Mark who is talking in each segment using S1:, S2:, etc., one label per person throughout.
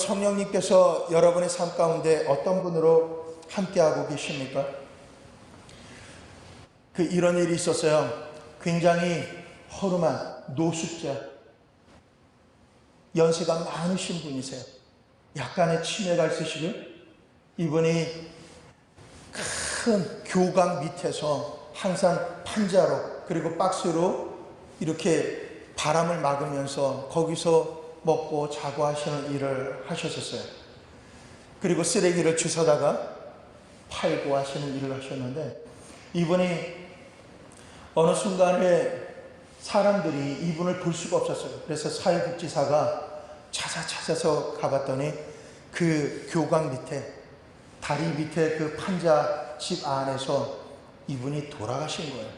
S1: 성령님께서 여러분의 삶 가운데 어떤 분으로 함께하고 계십니까? 이런 일이 있었어요. 굉장히 허름한 노숙자, 연세가 많으신 분이세요. 약간의 치매가 있으시고요. 이분이 큰 교각 밑에서 항상 판자로 그리고 박스로 이렇게 바람을 막으면서 거기서 먹고 자고 하시는 일을 하셨었어요. 그리고 쓰레기를 주워다가 팔고 하시는 일을 하셨는데, 이분이 어느 순간에 사람들이 이분을 볼 수가 없었어요. 그래서 사회복지사가 찾아서 가봤더니 그 교각 밑에, 다리 밑에 그 판자 집 안에서 이분이 돌아가신 거예요.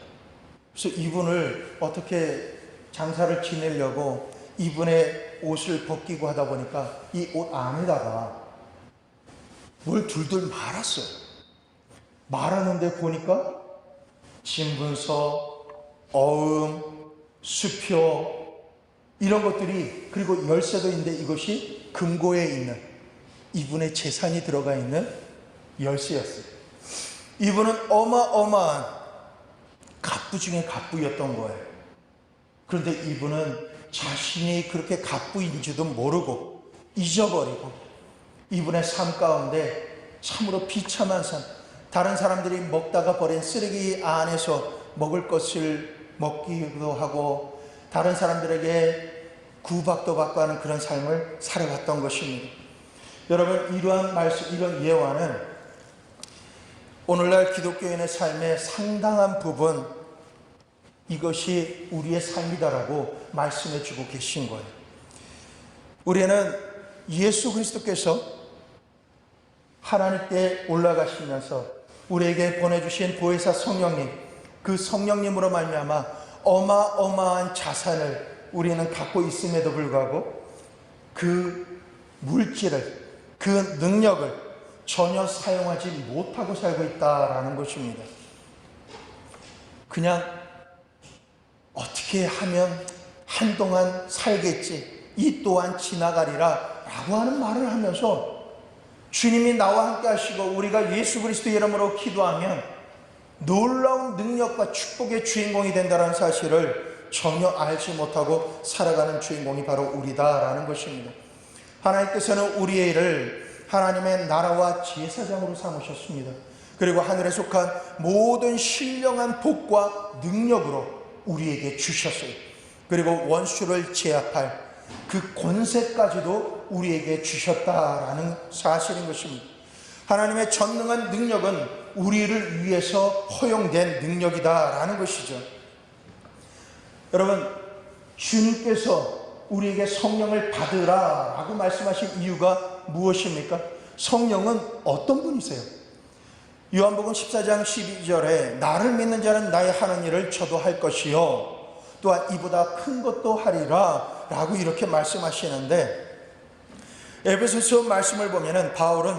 S1: 그래서 이분을 어떻게 장사를 지내려고 이분의 옷을 벗기고 하다 보니까 이 옷 안에다가 뭘 둘둘 말았어요. 말았는데 보니까 진분서, 어음, 수표 이런 것들이, 그리고 열쇠도 있는데 이것이 금고에 있는 이분의 재산이 들어가 있는 열쇠였어요. 이분은 어마어마한 갑부 중에 갑부였던 거예요. 그런데 이분은 자신이 그렇게 갑부인지도 모르고 잊어버리고 이분의 삶 가운데 참으로 비참한 삶, 다른 사람들이 먹다가 버린 쓰레기 안에서 먹을 것을 먹기도 하고 다른 사람들에게 구박도 받고 하는 그런 삶을 살아왔던 것입니다. 여러분, 이러한 말씀, 이런 예화는 오늘날 기독교인의 삶의 상당한 부분, 이것이 우리의 삶이다라고 말씀해 주고 계신 거예요. 우리는 예수 그리스도께서 하나님께 올라가시면서 우리에게 보내주신 보혜사 성령님, 그 성령님으로 말미암아 어마어마한 자산을 우리는 갖고 있음에도 불구하고 그 물질을, 그 능력을 전혀 사용하지 못하고 살고 있다라는 것입니다. 그냥 어떻게 하면 한동안 살겠지, 이 또한 지나가리라 라고 하는 말을 하면서 주님이 나와 함께 하시고 우리가 예수 그리스도 이름으로 기도하면 놀라운 능력과 축복의 주인공이 된다는 사실을 전혀 알지 못하고 살아가는 주인공이 바로 우리다라는 것입니다. 하나님께서는 우리의 일을 하나님의 나라와 제사장으로 삼으셨습니다. 그리고 하늘에 속한 모든 신령한 복과 능력으로 우리에게 주셨어요. 그리고 원수를 제압할 그 권세까지도 우리에게 주셨다라는 사실인 것입니다. 하나님의 전능한 능력은 우리를 위해서 허용된 능력이다라는 것이죠. 여러분, 주님께서 우리에게 성령을 받으라라고 말씀하신 이유가 무엇입니까? 성령은 어떤 분이세요? 요한복음 14장 12절에 나를 믿는 자는 나의 하는 일을 저도 할 것이요 또한 이보다 큰 것도 하리라 라고 이렇게 말씀하시는데, 에베소서 말씀을 보면은 바울은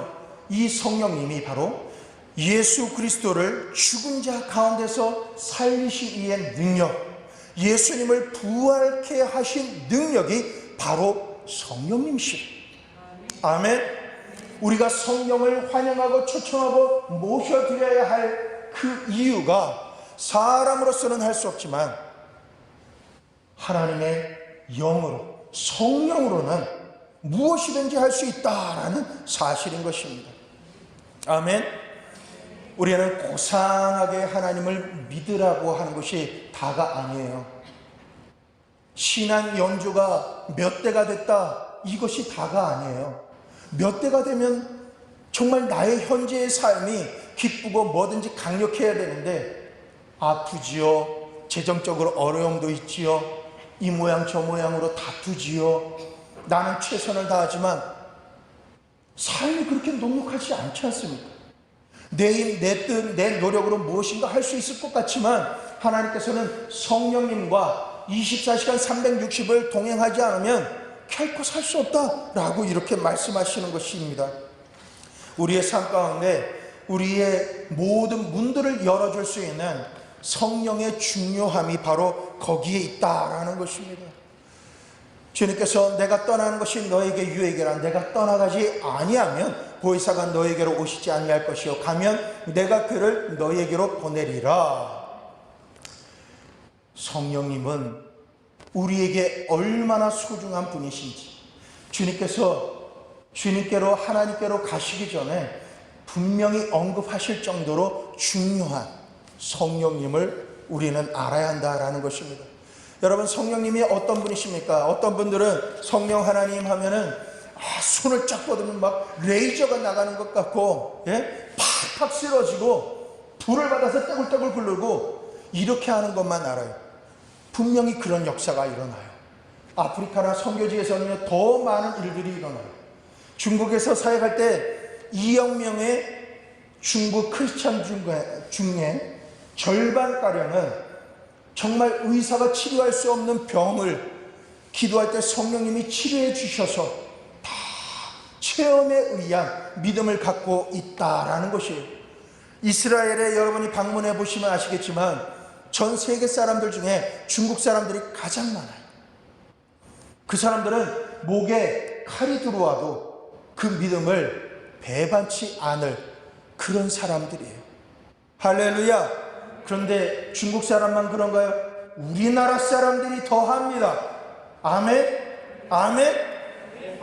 S1: 이 성령님이 바로 예수 그리스도를 죽은 자 가운데서 살리시기 위한 능력, 예수님을 부활케 하신 능력이 바로 성령님이시죠. 아멘. 우리가 성령을 환영하고 초청하고 모셔드려야 할 그 이유가 사람으로서는 할 수 없지만 하나님의 영으로, 성령으로는 무엇이든지 할 수 있다라는 사실인 것입니다. 아멘. 우리는 고상하게 하나님을 믿으라고 하는 것이 다가 아니에요. 신앙 연주가 몇 대가 됐다, 이것이 다가 아니에요. 몇 대가 되면 정말 나의 현재의 삶이 기쁘고 뭐든지 강력해야 되는데 아프지요, 재정적으로 어려움도 있지요, 이 모양 저 모양으로 다투지요, 나는 최선을 다하지만 삶이 그렇게 녹록하지 않지 않습니까? 내 힘, 내 뜻, 내 노력으로 무엇인가 할 수 있을 것 같지만 하나님께서는 성령님과 24시간 360을 동행하지 않으면 결코 살 수 없다라고 이렇게 말씀하시는 것입니다. 우리의 삶 가운데 우리의 모든 문들을 열어줄 수 있는 성령의 중요함이 바로 거기에 있다라는 것입니다. 주님께서 내가 떠나는 것이 너에게 유익이라. 내가 떠나가지 아니하면 보혜사가 너에게로 오시지 아니할 것이요 가면 내가 그를 너에게로 보내리라. 성령님은 우리에게 얼마나 소중한 분이신지, 주님께로 하나님께로 가시기 전에 분명히 언급하실 정도로 중요한 성령님을 우리는 알아야 한다라는 것입니다. 여러분, 성령님이 어떤 분이십니까? 어떤 분들은 성령 하나님 하면은 손을 쫙 뻗으면 막 레이저가 나가는 것 같고, 팍팍 쓰러지고 불을 받아서 떼굴떼굴 굴르고 이렇게 하는 것만 알아요. 분명히 그런 역사가 일어나요. 아프리카나 선교지에서는 더 많은 일들이 일어나요. 중국에서 사역할 때 2억 명의 중국 크리스찬 중에 절반가량은 정말 의사가 치료할 수 없는 병을 기도할 때 성령님이 치료해 주셔서 다 체험에 의한 믿음을 갖고 있다라는 것이에요. 이스라엘에 여러분이 방문해 보시면 아시겠지만 전 세계 사람들 중에 중국 사람들이 가장 많아요. 그 사람들은 목에 칼이 들어와도 그 믿음을 배반치 않을 그런 사람들이에요. 할렐루야. 그런데 중국 사람만 그런가요? 우리나라 사람들이 더합니다. 아멘? 아멘?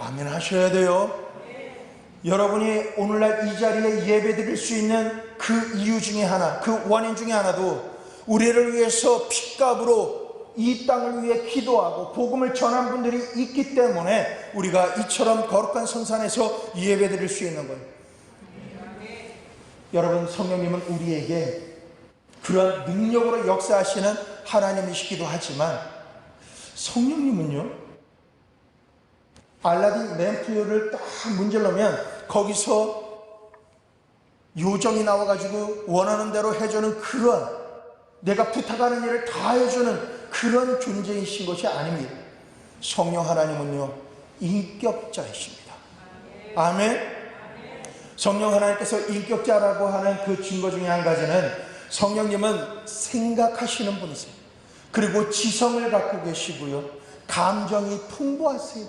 S1: 아멘 하셔야 돼요. 여러분이 오늘날 이 자리에 예배 드릴 수 있는 그 이유 중에 하나, 그 원인 중에 하나도 우리를 위해서 핏값으로 이 땅을 위해 기도하고 복음을 전한 분들이 있기 때문에 우리가 이처럼 거룩한 성산에서 예배 드릴 수 있는 거예요. 여러분, 성령님은 우리에게 그런 능력으로 역사하시는 하나님이시기도 하지만 성령님은요, 알라딘 램프를 딱 문질러면 거기서 요정이 나와가지고 원하는 대로 해주는 그런, 내가 부탁하는 일을 다 해주는 그런 존재이신 것이 아닙니다. 성령 하나님은요, 인격자이십니다. 아멘. 성령 하나님께서 인격자라고 하는 그 증거 중에 한 가지는 성령님은 생각하시는 분이세요. 그리고 지성을 갖고 계시고요, 감정이 풍부하세요.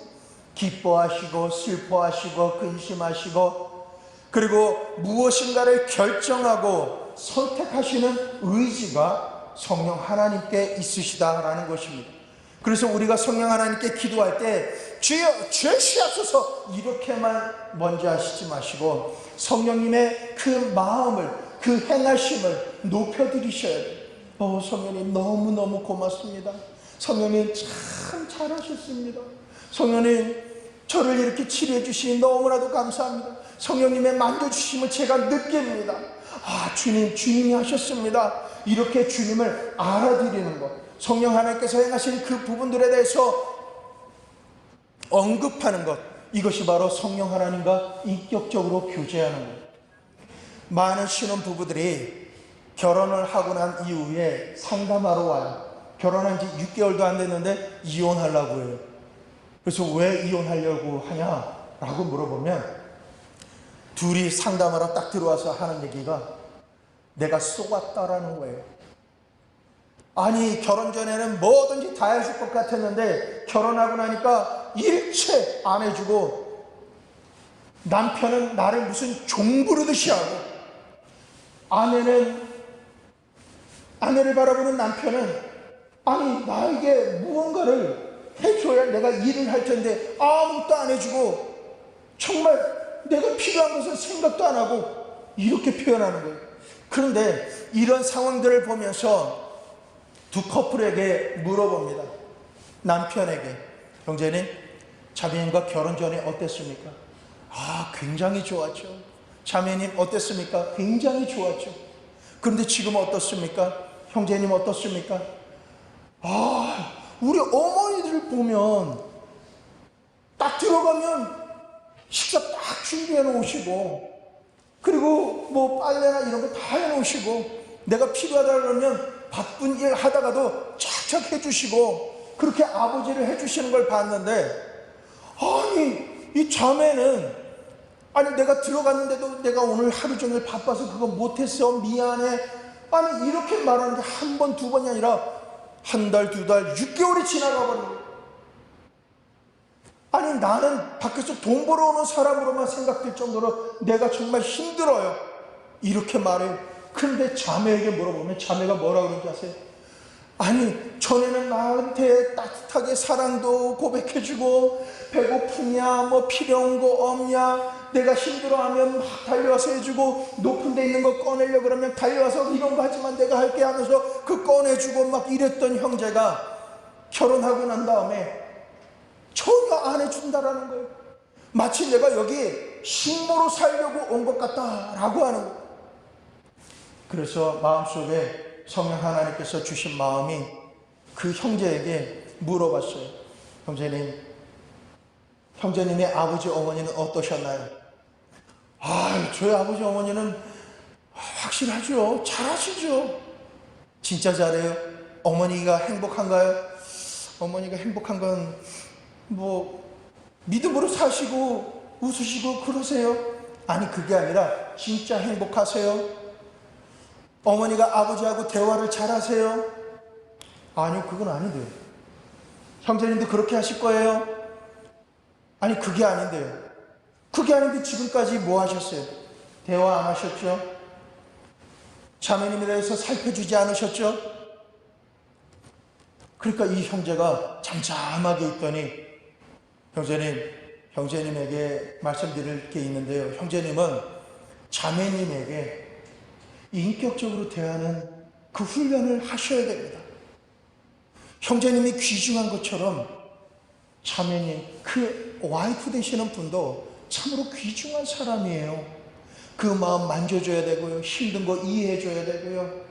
S1: 기뻐하시고 슬퍼하시고 근심하시고, 그리고 무엇인가를 결정하고 선택하시는 의지가 성령 하나님께 있으시다라는 것입니다. 그래서 우리가 성령 하나님께 기도할 때 주여 죄시옵소서 이렇게만 먼저 하시지 마시고 성령님의 그 마음을, 그 행하심을 높여드리셔야 돼요. 성령님 너무너무 고맙습니다. 성령님 참 잘하셨습니다. 성령님 저를 이렇게 치료해 주시니 너무나도 감사합니다. 성령님의 만져주심을 제가 느낍니다. 주님이 하셨습니다. 이렇게 주님을 알아드리는 것, 성령 하나님께서 행하신 그 부분들에 대해서 언급하는 것, 이것이 바로 성령 하나님과 인격적으로 교제하는 것. 많은 신혼부부들이 결혼을 하고 난 이후에 상담하러 와요. 결혼한 지 6개월도 안 됐는데 이혼하려고 해요. 그래서 왜 이혼하려고 하냐라고 물어보면 둘이 상담하러 딱 들어와서 하는 얘기가 내가 속았다라는 거예요. 아니, 결혼 전에는 뭐든지 다 해줄 것 같았는데 결혼하고 나니까 일체 안 해주고, 남편은 나를 무슨 종 부르듯이 하고, 아내를 바라보는 남편은 아니 나에게 무언가를 해줘야 내가 일을 할 텐데 아무것도 안 해주고, 정말 내가 필요한 것을 생각도 안 하고, 이렇게 표현하는 거예요. 그런데 이런 상황들을 보면서 두 커플에게 물어봅니다. 남편에게, 형제님, 자매님과 결혼 전에 어땠습니까? 굉장히 좋았죠. 자매님 어땠습니까? 굉장히 좋았죠. 그런데 지금 어떻습니까? 형제님 어떻습니까? 우리 어머니들 보면 딱 들어가면 식사 딱 준비해 놓으시고, 그리고 뭐 빨래나 이런 거 다 해 놓으시고, 내가 필요하다 그러면 바쁜 일 하다가도 착착 해주시고, 그렇게 아버지를 해주시는 걸 봤는데, 아니 이 자매는, 아니 내가 들어갔는데도 내가 오늘 하루 종일 바빠서 그거 못했어 미안해, 아니 이렇게 말하는 게 한 번 두 번이 아니라 한 달, 두 달, 6개월이 지나가 버린 거예요. 아니 나는 밖에서 돈 벌어오는 사람으로만 생각될 정도로 내가 정말 힘들어요. 이렇게 말해요. 근데 자매에게 물어보면 자매가 뭐라 그러는지 아세요? 아니 전에는 나한테 따뜻하게 사랑도 고백해주고 배고프냐 뭐 필요한 거 없냐 내가 힘들어하면 막 달려와서 해주고 높은 데 있는 거 꺼내려고 그러면 달려와서 이런 거 하지만 내가 할게 하면서 그 꺼내주고 막 이랬던 형제가 결혼하고 난 다음에 전혀 안 해준다라는 거예요. 마치 내가 여기 식모로 살려고 온 것 같다라고 하는 거예요. 그래서 마음속에 성령 하나님께서 주신 마음이 그 형제에게 물어봤어요. 형제님의 아버지 어머니는 어떠셨나요? 저희 아버지 어머니는 확실하죠. 잘하시죠. 진짜 잘해요. 어머니가 행복한가요? 어머니가 행복한 건 뭐 믿음으로 사시고 웃으시고 그러세요. 아니 그게 아니라 진짜 행복하세요? 어머니가 아버지하고 대화를 잘하세요? 아니요, 그건 아닌데요. 형제님도 그렇게 하실 거예요? 아니 그게 아닌데요. 그게 아닌데 지금까지 뭐 하셨어요? 대화 안 하셨죠? 자매님에 대해서 살펴주지 않으셨죠? 그러니까 이 형제가 잠잠하게 있더니 형제님에게 말씀드릴 게 있는데요. 형제님은 자매님에게 인격적으로 대하는 그 훈련을 하셔야 됩니다. 형제님이 귀중한 것처럼 자매님, 그 와이프 되시는 분도 참으로 귀중한 사람이에요. 그 마음 만져줘야 되고요. 힘든 거 이해해줘야 되고요.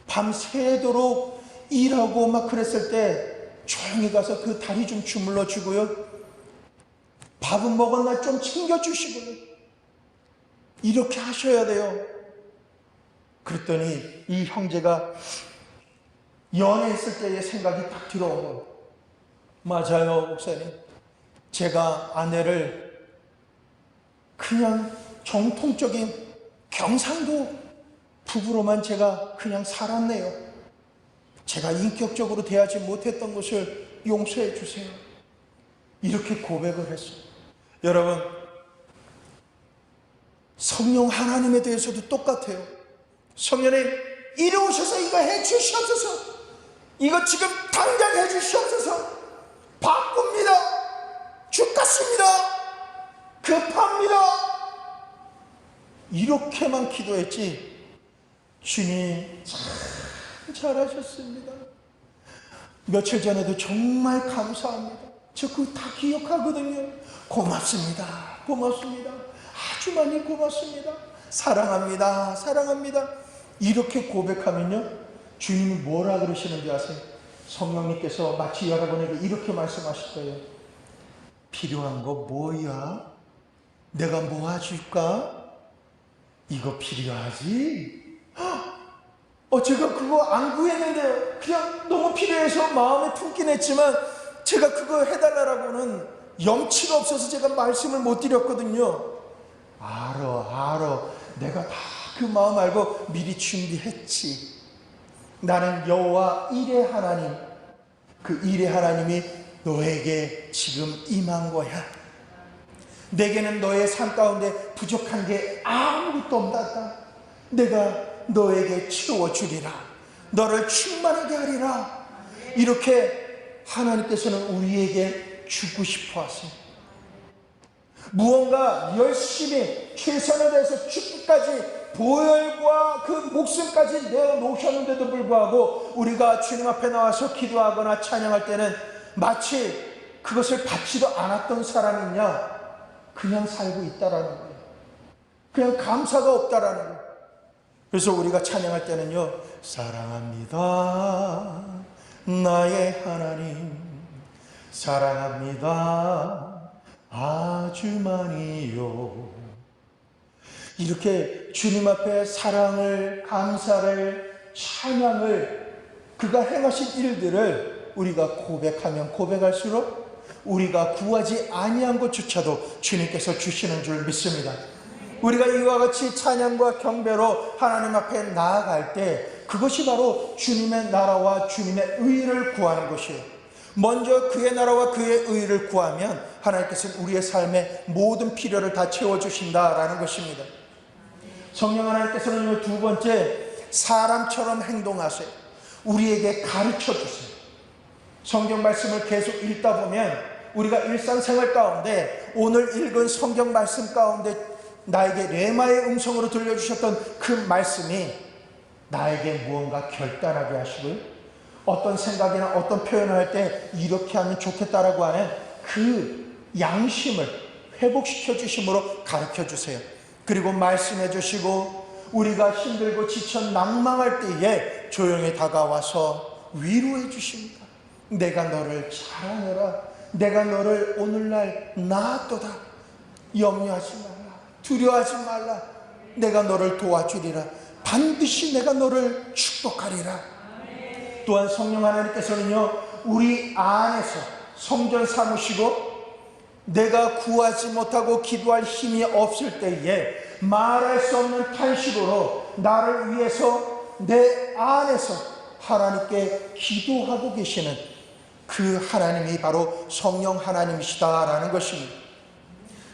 S1: 밤새도록 일하고 막 그랬을 때 조용히 가서 그 다리 좀 주물러 주고요. 밥은 먹었나 좀 챙겨주시고요. 이렇게 하셔야 돼요. 그랬더니 이 형제가 연애했을 때의 생각이 딱 들어온 거예요. 맞아요, 목사님. 제가 아내를 그냥 정통적인 경상도 부부로만 제가 그냥 살았네요. 제가 인격적으로 대하지 못했던 것을 용서해 주세요. 이렇게 고백을 했어요. 여러분, 성령 하나님에 대해서도 똑같아요. 성령님, 이리 오셔서 이거 해 주시옵소서. 이거 지금 당장 해 주시옵소서. 바쁩니다. 죽겠습니다. 급합니다. 이렇게만 기도했지. 주님 참 잘하셨습니다. 며칠 전에도 정말 감사합니다. 저 그거 다 기억하거든요. 고맙습니다. 고맙습니다. 아주 많이 고맙습니다. 사랑합니다. 사랑합니다. 이렇게 고백하면요, 주님이 뭐라 그러시는지 아세요? 성령님께서 마치 여러분에게 이렇게 말씀하실 거예요. 필요한 거 뭐야? 내가 모아줄까? 이거 필요하지? 제가 그거 안 구했는데요. 그냥 너무 필요해서 마음에 품긴 했지만 제가 그거 해달라고는 염치가 없어서 제가 말씀을 못 드렸거든요. 알아. 내가 다 그 마음 알고 미리 준비했지. 나는 여호와 일의 하나님, 그 일의 하나님이 너에게 지금 임한 거야. 내게는 너의 삶 가운데 부족한 게 아무것도 없다. 내가 너에게 채워주리라. 너를 충만하게 하리라. 이렇게 하나님께서는 우리에게 주고 싶어 하세요. 무언가 열심히 최선을 다해서 죽기까지 보혈과 그 목숨까지 내어놓으셨는데도 불구하고 우리가 주님 앞에 나와서 기도하거나 찬양할 때는 마치 그것을 받지도 않았던 사람이냐, 그냥 살고 있다라는 거예요. 그냥 감사가 없다라는 거예요. 그래서 우리가 찬양할 때는요, 사랑합니다 나의 하나님, 사랑합니다 아주 많이요. 이렇게 주님 앞에 사랑을, 감사를, 찬양을, 그가 행하신 일들을 우리가 고백하면 고백할수록 우리가 구하지 아니한 것조차도 주님께서 주시는 줄 믿습니다. 우리가 이와 같이 찬양과 경배로 하나님 앞에 나아갈 때 그것이 바로 주님의 나라와 주님의 의를 구하는 것이에요. 먼저 그의 나라와 그의 의를 구하면 하나님께서는 우리의 삶의 모든 필요를 다 채워주신다라는 것입니다. 성령 하나님께서는 두 번째, 사람처럼 행동하세요. 우리에게 가르쳐 주세요. 성경 말씀을 계속 읽다 보면 우리가 일상생활 가운데 오늘 읽은 성경 말씀 가운데 나에게 레마의 음성으로 들려주셨던 그 말씀이 나에게 무언가 결단하게 하시고요, 어떤 생각이나 어떤 표현을 할 때 이렇게 하면 좋겠다라고 하는 그 양심을 회복시켜 주심으로 가르쳐 주세요. 그리고 말씀해 주시고 우리가 힘들고 지쳐 낭망할 때에 조용히 다가와서 위로해 주십니다. 내가 너를 사랑해라. 내가 너를 오늘날 낳았도다. 염려하지 말라. 두려워하지 말라. 내가 너를 도와주리라. 반드시 내가 너를 축복하리라. 또한 성령 하나님께서는요, 우리 안에서 성전 삼으시고 내가 구하지 못하고 기도할 힘이 없을 때에 말할 수 없는 탄식으로 나를 위해서 내 안에서 하나님께 기도하고 계시는 그 하나님이 바로 성령 하나님이시다라는 것입니다.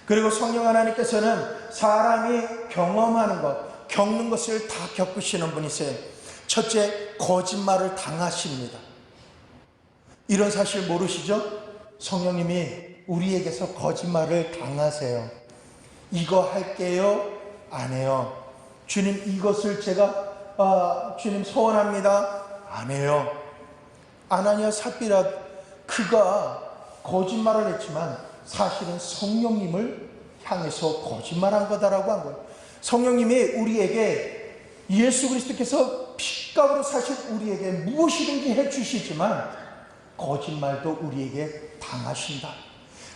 S1: 그리고 성령 하나님께서는 사람이 경험하는 것, 겪는 것을 다 겪으시는 분이세요. 첫째, 거짓말을 당하십니다. 이런 사실 모르시죠? 성령님이 우리에게서 거짓말을 당하세요. 이거 할게요? 안 해요. 주님, 이것을 제가 주님 소원합니다. 안 해요. 아나니아 삽비라, 그가 거짓말을 했지만 사실은 성령님을 향해서 거짓말한 거다라고 한 거예요. 성령님이 우리에게, 예수 그리스도께서 핏값으로 사실 우리에게 무엇이든지 해주시지만 거짓말도 우리에게 당하신다.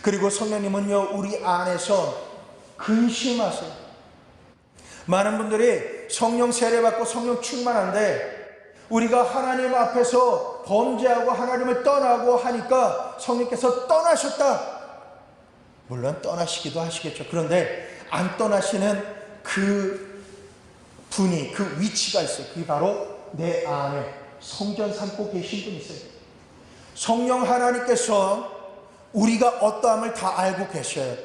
S1: 그리고 성령님은요, 우리 안에서 근심하세요. 많은 분들이 성령 세례받고 성령 충만한데 우리가 하나님 앞에서 범죄하고 하나님을 떠나고 하니까 성령께서 떠나셨다. 물론 떠나시기도 하시겠죠. 그런데 안 떠나시는 그 분이, 그 위치가 있어요. 그게 바로 내 안에 성전 삼고 계신 분이 있어요. 성령 하나님께서 우리가 어떠함을 다 알고 계셔요.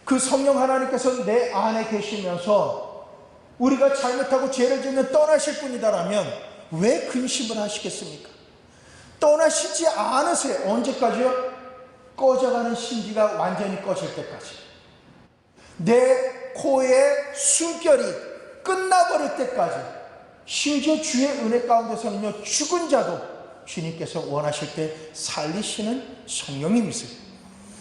S1: 그 성령 하나님께서 내 안에 계시면서 우리가 잘못하고 죄를 지으면 떠나실 분이다라면 왜 근심을 하시겠습니까? 떠나시지 않으세요. 언제까지요? 꺼져가는 신기가 완전히 꺼질 때까지. 내 코의 숨결이 끝나버릴 때까지. 심지어 주의 은혜 가운데서는요, 죽은 자도 주님께서 원하실 때 살리시는 성령님이세요.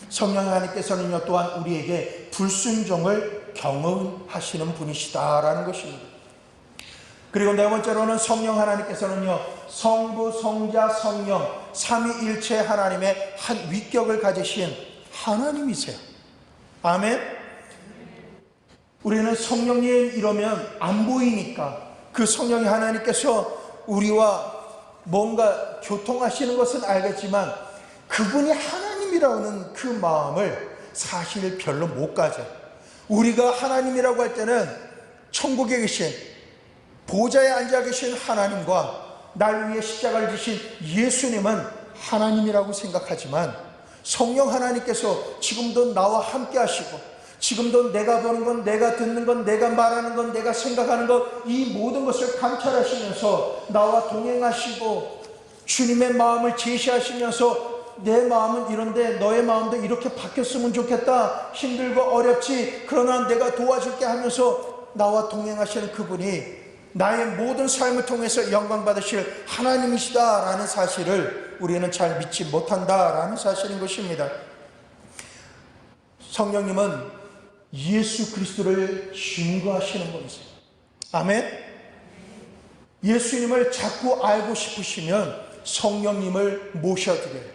S1: 성령 하나님께서는요, 또한 우리에게 불순종을 경험하시는 분이시다라는 것입니다. 그리고 네 번째로는 성령 하나님께서는요, 성부, 성자, 성령 삼위일체 하나님의 한 위격을 가지신 하나님이세요. 아멘. 우리는 성령님 이러면 안 보이니까 그 성령이 하나님께서 우리와 뭔가 교통하시는 것은 알겠지만 그분이 하나님이라는 그 마음을 사실 별로 못 가져요. 우리가 하나님이라고 할 때는 천국에 계신 보좌에 앉아 계신 하나님과 날 위해 십자가를 지신 예수님은 하나님이라고 생각하지만 성령 하나님께서 지금도 나와 함께 하시고 지금도 내가 보는 건, 내가 듣는 건, 내가 말하는 건, 내가 생각하는 것, 이 모든 것을 감찰하시면서 나와 동행하시고 주님의 마음을 제시하시면서 내 마음은 이런데 너의 마음도 이렇게 바뀌었으면 좋겠다. 힘들고 어렵지. 그러나 내가 도와줄게 하면서 나와 동행하시는 그분이 나의 모든 삶을 통해서 영광 받으실 하나님이시다라는 사실을 우리는 잘 믿지 못한다라는 사실인 것입니다. 성령님은 예수 그리스도를 증거하시는 분이세요. 아멘. 예수님을 자꾸 알고 싶으시면 성령님을 모셔드려요.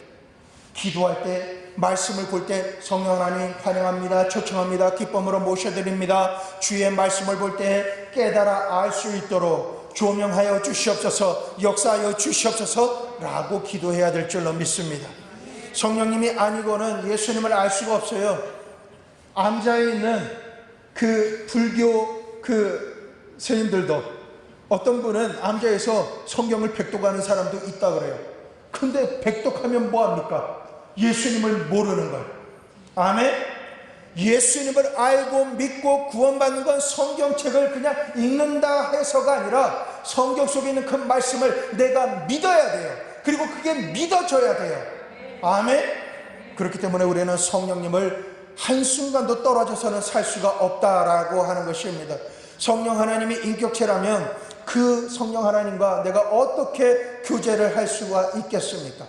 S1: 기도할 때, 말씀을 볼 때 성령 하나님 환영합니다, 초청합니다, 기쁨으로 모셔드립니다. 주의 말씀을 볼 때 깨달아 알 수 있도록 조명하여 주시옵소서, 역사하여 주시옵소서 라고 기도해야 될 줄로 믿습니다. 성령님이 아니고는 예수님을 알 수가 없어요. 암자에 있는 그 불교 그 스님들도 어떤 분은 암자에서 성경을 백독하는 사람도 있다 그래요. 근데 백독하면 뭐합니까? 예수님을 모르는 걸. 아멘. 예수님을 알고 믿고 구원받는 건 성경책을 그냥 읽는다 해서가 아니라 성경 속에 있는 그 말씀을 내가 믿어야 돼요. 그리고 그게 믿어져야 돼요. 아멘. 그렇기 때문에 우리는 성령님을 한순간도 떨어져서는 살 수가 없다라고 하는 것입니다. 성령 하나님이 인격체라면 그 성령 하나님과 내가 어떻게 교제를 할 수가 있겠습니까?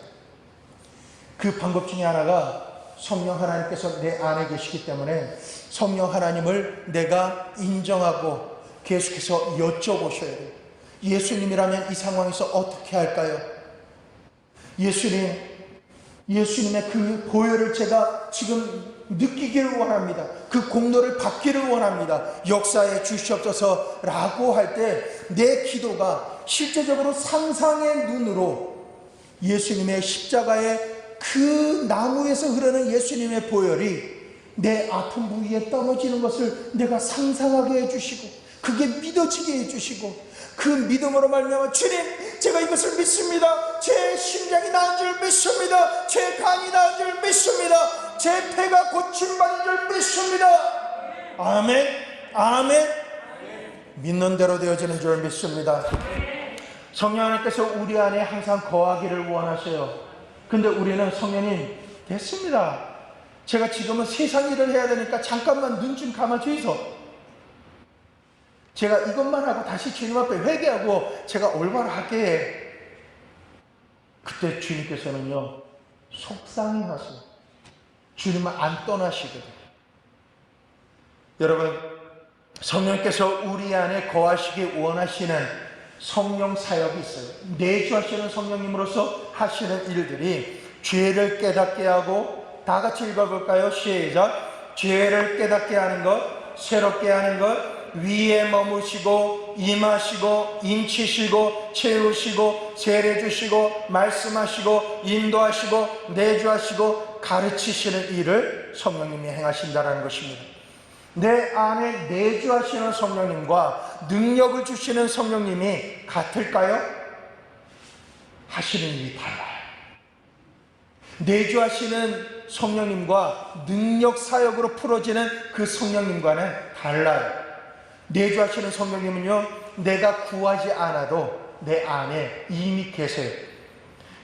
S1: 그 방법 중에 하나가 성령 하나님께서 내 안에 계시기 때문에 성령 하나님을 내가 인정하고 계속해서 여쭤보셔야 돼요. 예수님이라면 이 상황에서 어떻게 할까요? 예수님의 그 보혈을 제가 지금 느끼기를 원합니다. 그 공로를 받기를 원합니다. 역사에 주시옵소서 라고 할 때 내 기도가 실제적으로 상상의 눈으로 예수님의 십자가의 그 나무에서 흐르는 예수님의 보혈이 내 아픈 부위에 떨어지는 것을 내가 상상하게 해주시고 그게 믿어지게 해주시고 그 믿음으로 말미암아 주님 제가 이것을 믿습니다. 제 심장이 나은 줄 믿습니다. 제 간이 나은 줄 믿습니다. 제 폐가 고침받은 줄 믿습니다. 아멘. 아멘. 믿는 대로 되어지는 줄 믿습니다. 성령 하나님께서 우리 안에 항상 거하기를 원하셔요. 근데 우리는 성령님 됐습니다. 제가 지금은 세상 일을 해야 되니까 잠깐만 눈 좀 감아주이소. 제가 이것만 하고 다시 주님 앞에 회개하고 제가 올바로 할게. 그때 주님께서는요 속상해하세요. 주님은 안 떠나시거든요. 여러분 성령께서 우리 안에 거하시기 원하시는 성령 사역이 있어요. 내주하시는 성령님으로서 하시는 일들이 죄를 깨닫게 하고, 다 같이 읽어볼까요? 시작. 죄를 깨닫게 하는 것, 새롭게 하는 것, 위에 머무시고 임하시고 인치시고 채우시고 세례주시고 말씀하시고 인도하시고 내주하시고 가르치시는 일을 성령님이 행하신다는 것입니다. 내 안에 내주하시는 성령님과 능력을 주시는 성령님이 같을까요? 하시는 일이 달라요. 내주하시는 성령님과 능력 사역으로 풀어지는 그 성령님과는 달라요. 내주하시는 성령님은요, 내가 구하지 않아도 내 안에 이미 계세요.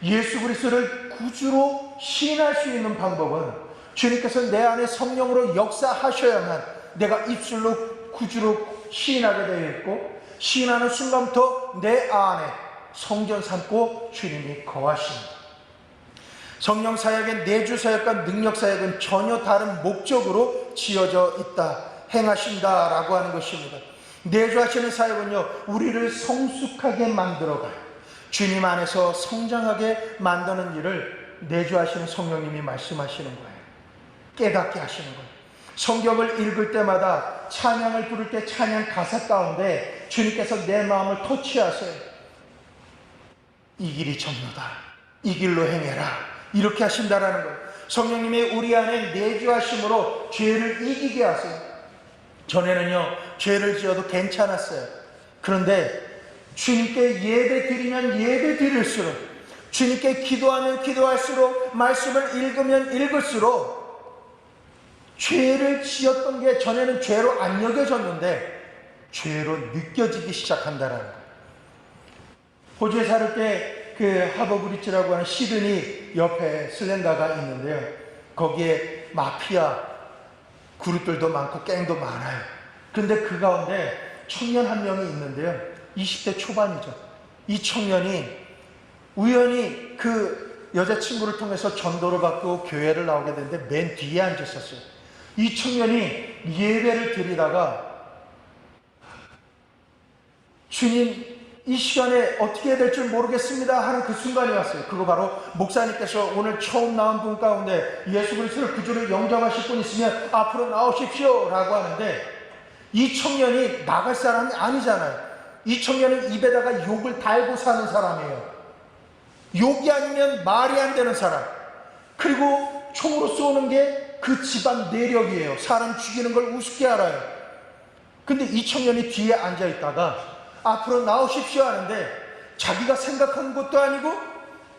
S1: 예수 그리스도를 구주로 시인할 수 있는 방법은 주님께서 내 안에 성령으로 역사하셔야만 내가 입술로 구주로 시인하게 되어 있고, 시인하는 순간부터 내 안에 성전 삼고 주님이 거하십니다. 성령 사역의 내주 사역과 능력 사역은 전혀 다른 목적으로 지어져 있다, 행하신다라고 하는 것입니다. 내주하시는 사역은요, 우리를 성숙하게 만들어가요. 주님 안에서 성장하게 만드는 일을 내주하시는 성령님이 말씀하시는 거예요. 깨닫게 하시는 거예요. 성경을 읽을 때마다 찬양을 부를 때 찬양 가사 가운데 주님께서 내 마음을 터치하세요. 이 길이 정로다, 이 길로 행해라, 이렇게 하신다라는 거예요. 성령님이 우리 안에 내주하심으로 죄를 이기게 하세요. 전에는요, 죄를 지어도 괜찮았어요. 그런데 주님께 예배 드리면 예배 드릴수록, 주님께 기도하면 기도할수록, 말씀을 읽으면 읽을수록 죄를 지었던 게 전에는 죄로 안 여겨졌는데 죄로 느껴지기 시작한다는 거예요. 호주에 살을 때 그 하버브리지라고 하는 시드니 옆에 슬렌다가 있는데요, 거기에 마피아 그룹들도 많고 갱도 많아요. 그런데 그 가운데 청년 한 명이 있는데요, 20대 초반이죠. 이 청년이 우연히 그 여자친구를 통해서 전도를 받고 교회를 나오게 됐는데 맨 뒤에 앉았었어요. 이 청년이 예배를 드리다가 주님, 이 시간에 어떻게 해야 될 줄 모르겠습니다 하는 그 순간이 왔어요. 그거 바로 목사님께서 오늘 처음 나온 분 가운데 예수 그리스도를 구주로 영접하실 분 있으면 앞으로 나오십시오 라고 하는데, 이 청년이 나갈 사람이 아니잖아요. 이 청년은 입에다가 욕을 달고 사는 사람이에요. 욕이 아니면 말이 안 되는 사람. 그리고 총으로 쏘는 게 그 집안 내력이에요. 사람 죽이는 걸 우습게 알아요. 근데 이 청년이 뒤에 앉아 있다가 앞으로 나오십시오 하는데, 자기가 생각한 것도 아니고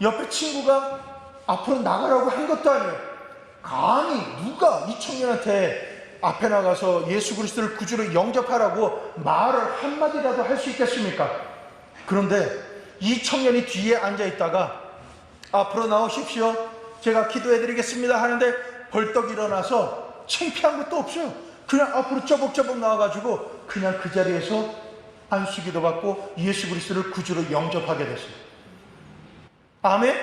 S1: 옆에 친구가 앞으로 나가라고 한 것도 아니에요. 감히 누가 이 청년한테 앞에 나가서 예수 그리스도를 구주로 영접하라고 말을 한마디라도 할 수 있겠습니까? 그런데 이 청년이 뒤에 앉아 있다가 앞으로 나오십시오, 제가 기도해 드리겠습니다 하는데 벌떡 일어나서 창피한 것도 없어요. 그냥 앞으로 쪼벅쪼벅 나와가지고 그냥 그 자리에서 안수기도 받고 예수 그리스도를 구주로 영접하게 됐어요. 아멘?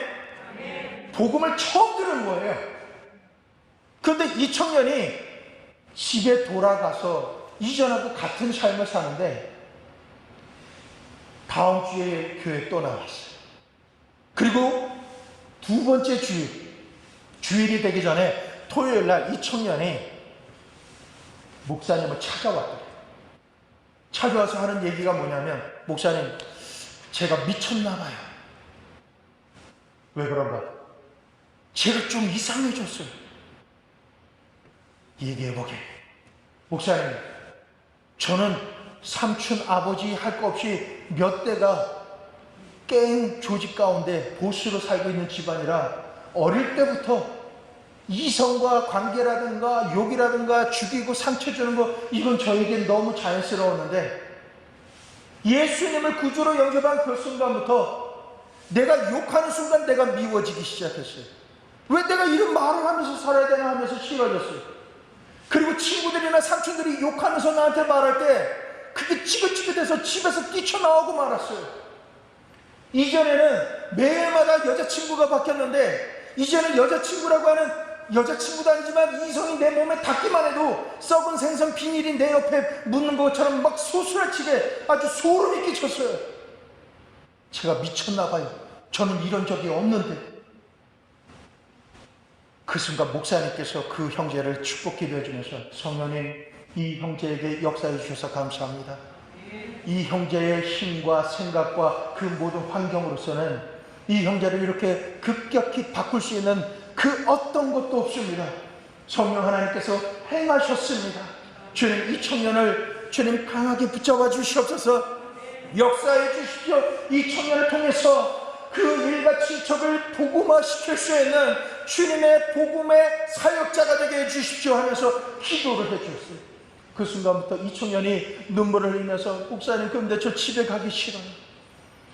S1: 복음을 처음 들은 거예요. 그런데 이 청년이 집에 돌아가서 이전하고 같은 삶을 사는데 다음 주에 교회에 또 나왔어요. 그리고 두 번째 주일이 되기 전에 토요일 날 이 청년이 목사님을 찾아왔더래요. 찾아와서 하는 얘기가 뭐냐면, 목사님, 제가 미쳤나 봐요. 왜 그런가? 제가 좀 이상해졌어요. 얘기해보게. 목사님, 저는 삼촌 아버지 할 거 없이 몇 대가 깽 조직 가운데 보수로 살고 있는 집안이라 어릴 때부터 이성과 관계라든가 욕이라든가 죽이고 상처 주는 거, 이건 저에겐 너무 자연스러웠는데 예수님을 구주로 영접한 그 순간부터 내가 욕하는 순간 내가 미워지기 시작했어요. 왜 내가 이런 말을 하면서 살아야 되나 하면서 싫어졌어요. 그리고 친구들이나 삼촌들이 욕하면서 나한테 말할 때 그게 찌긋찌긋해서 집에서 뛰쳐나오고 말았어요. 이전에는 매일마다 여자친구가 바뀌었는데 이제는 여자친구라고 하는, 여자친구도 아니지만 이성이 내 몸에 닿기만 해도 썩은 생선 비닐이 내 옆에 묻는 것처럼 막 소스라치게 아주 소름이 끼쳤어요. 제가 미쳤나 봐요. 저는 이런 적이 없는데. 그 순간 목사님께서 그 형제를 축복 기도해 주면서, 성령님, 이 형제에게 역사해 주셔서 감사합니다. 이 형제의 힘과 생각과 그 모든 환경으로서는 이 형제를 이렇게 급격히 바꿀 수 있는 그 어떤 것도 없습니다. 성령 하나님께서 행하셨습니다. 주님, 이 청년을 주님 강하게 붙잡아 주시옵소서. 역사해 주십시오. 이 청년을 통해서 그 일가 친척을 복음화 시킬 수 있는 주님의 복음의 사역자가 되게 해 주십시오 하면서 기도를 해 주셨어요. 그 순간부터 이 청년이 눈물을 흘리면서, 목사님, 그런데 저 집에 가기 싫어요.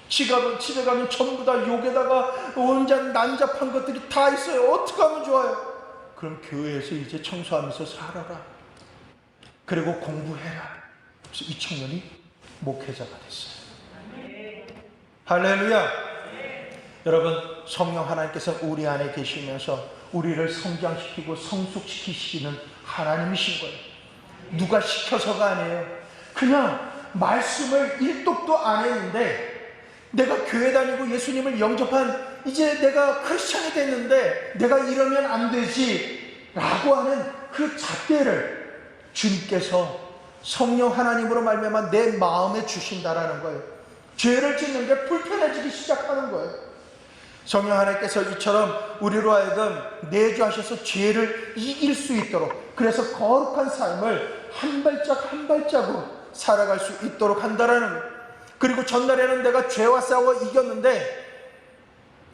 S1: 집에 가면 전부 다 욕에다가 온갖 난잡한 것들이 다 있어요. 어떻게 하면 좋아요? 그럼 교회에서 이제 청소하면서 살아라. 그리고 공부해라. 그래서 이 청년이 목회자가 됐어요. 할렐루야. 여러분, 성령 하나님께서 우리 안에 계시면서 우리를 성장시키고 성숙시키시는 하나님이신 거예요. 누가 시켜서가 아니에요. 그냥 말씀을 일독도 안 했는데, 내가 교회 다니고 예수님을 영접한, 이제 내가 크리스찬이 됐는데 내가 이러면 안 되지 라고 하는 그 잣대를 주님께서 성령 하나님으로 말미암아 내 마음에 주신다라는 거예요. 죄를 짓는 게 불편해지기 시작하는 거예요. 성령 하나님께서 이처럼 우리로 하여금 내주하셔서 죄를 이길 수 있도록, 그래서 거룩한 삶을 한 발짝 한 발짝으로 살아갈 수 있도록 한다라는 거예요. 그리고 전날에는 내가 죄와 싸워 이겼는데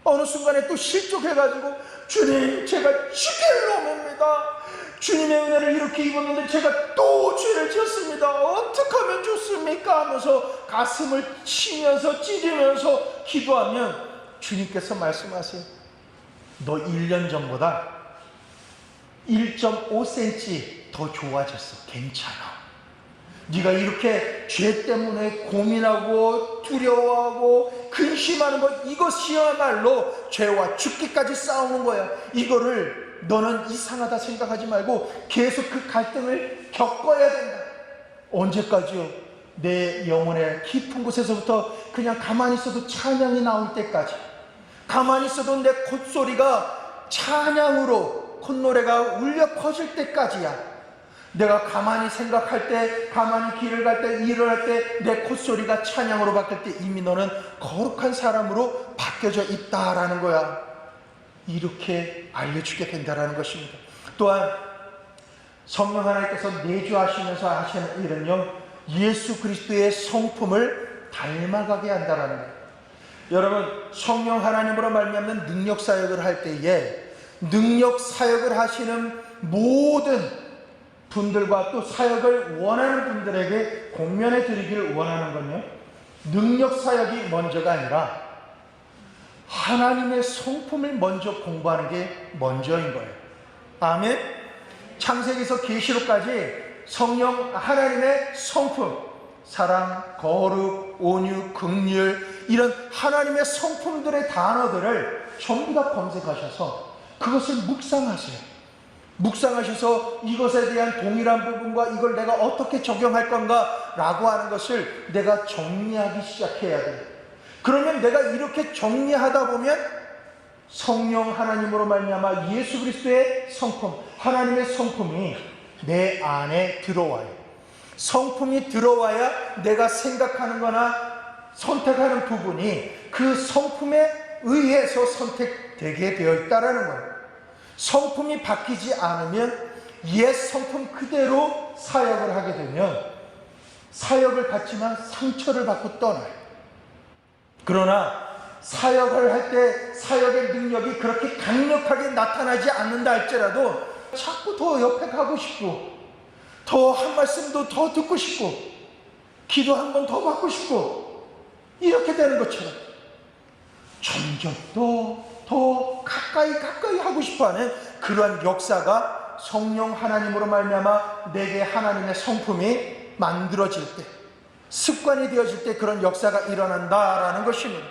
S1: 어느 순간에 또 실족해가지고, 주님, 제가 죽일 놈입니다. 주님의 은혜를 이렇게 입었는데 제가 또 죄를 지었습니다. 어떻게 하면 좋습니까? 하면서 가슴을 치면서 찌르면서 기도하면 주님께서 말씀하세요. 너 1년 전보다 1.5cm 더 좋아졌어. 괜찮아. 네가 이렇게 죄 때문에 고민하고 두려워하고 근심하는 것, 이것이야말로 죄와 죽기까지 싸우는 거야. 이거를 너는 이상하다 생각하지 말고 계속 그 갈등을 겪어야 된다. 언제까지요? 내 영혼의 깊은 곳에서부터 그냥 가만히 있어도 찬양이 나올 때까지, 가만히 있어도 내 콧소리가 찬양으로 콧노래가 울려 퍼질 때까지야. 내가 가만히 생각할 때, 가만히 길을 갈 때, 일을 할 때 내 콧소리가 찬양으로 바뀔 때 이미 너는 거룩한 사람으로 바뀌어져 있다라는 거야. 이렇게 알려주게 된다라는 것입니다. 또한 성령 하나님께서 내주하시면서 하시는 일은요, 예수 그리스도의 성품을 닮아가게 한다라는 거예요. 여러분, 성령 하나님으로 말미암는 능력 사역을 할 때에 능력 사역을 하시는 모든 분들과 또 사역을 원하는 분들에게 공면해 드리기를 원하는 건요, 능력 사역이 먼저가 아니라 하나님의 성품을 먼저 공부하는 게 먼저인 거예요. 아멘. 창세기에서 계시록까지 성령 하나님의 성품, 사랑, 거룩, 온유, 긍휼, 이런 하나님의 성품들의 단어들을 전부 다 검색하셔서 그것을 묵상하세요. 묵상하셔서 이것에 대한 동일한 부분과 이걸 내가 어떻게 적용할 건가 라고 하는 것을 내가 정리하기 시작해야 돼요. 그러면 내가 이렇게 정리하다 보면 성령 하나님으로 말미암아 예수 그리스도의 성품, 하나님의 성품이 내 안에 들어와요. 성품이 들어와야 내가 생각하는 거나 선택하는 부분이 그 성품에 의해서 선택되게 되어 있다는 거예요. 성품이 바뀌지 않으면 옛 성품 그대로 사역을 하게 되면 사역을 받지만 상처를 받고 떠나요. 그러나 사역을 할 때 사역의 능력이 그렇게 강력하게 나타나지 않는다 할지라도 자꾸 더 옆에 가고 싶고, 더 한 말씀도 더 듣고 싶고, 기도 한 번 더 받고 싶고, 이렇게 되는 것처럼 점점 더 가까이 하고 싶어하는 그러한 역사가 성령 하나님으로 말미암아 내게 하나님의 성품이 만들어질 때, 습관이 되어질 때 그런 역사가 일어난다라는 것입니다.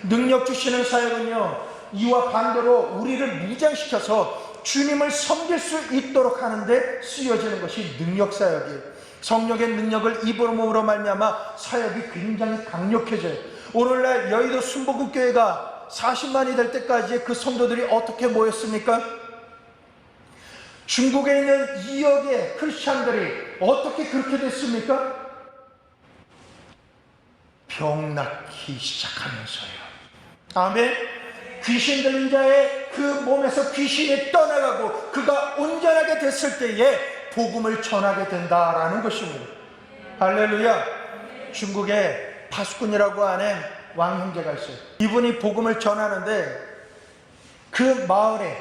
S1: 능력 주시는 사역은요, 이와 반대로 우리를 무장시켜서 주님을 섬길 수 있도록 하는데 쓰여지는 것이 능력 사역이에요. 성령의 능력을 입음으로 말미암아 사역이 굉장히 강력해져요. 오늘날 여의도 순복음교회가 40만이 될 때까지 그 성도들이 어떻게 모였습니까? 중국에 있는 2억의 크리스찬들이 어떻게 그렇게 됐습니까? 병 낫기 시작하면서요. 아멘. 귀신 들린 자의 그 몸에서 귀신이 떠나가고 그가 온전하게 됐을 때에 복음을 전하게 된다라는 것입니다. 할렐루야. 중국에 파수꾼이라고 하는 왕 형제가 있어요. 이분이 복음을 전하는데 그 마을에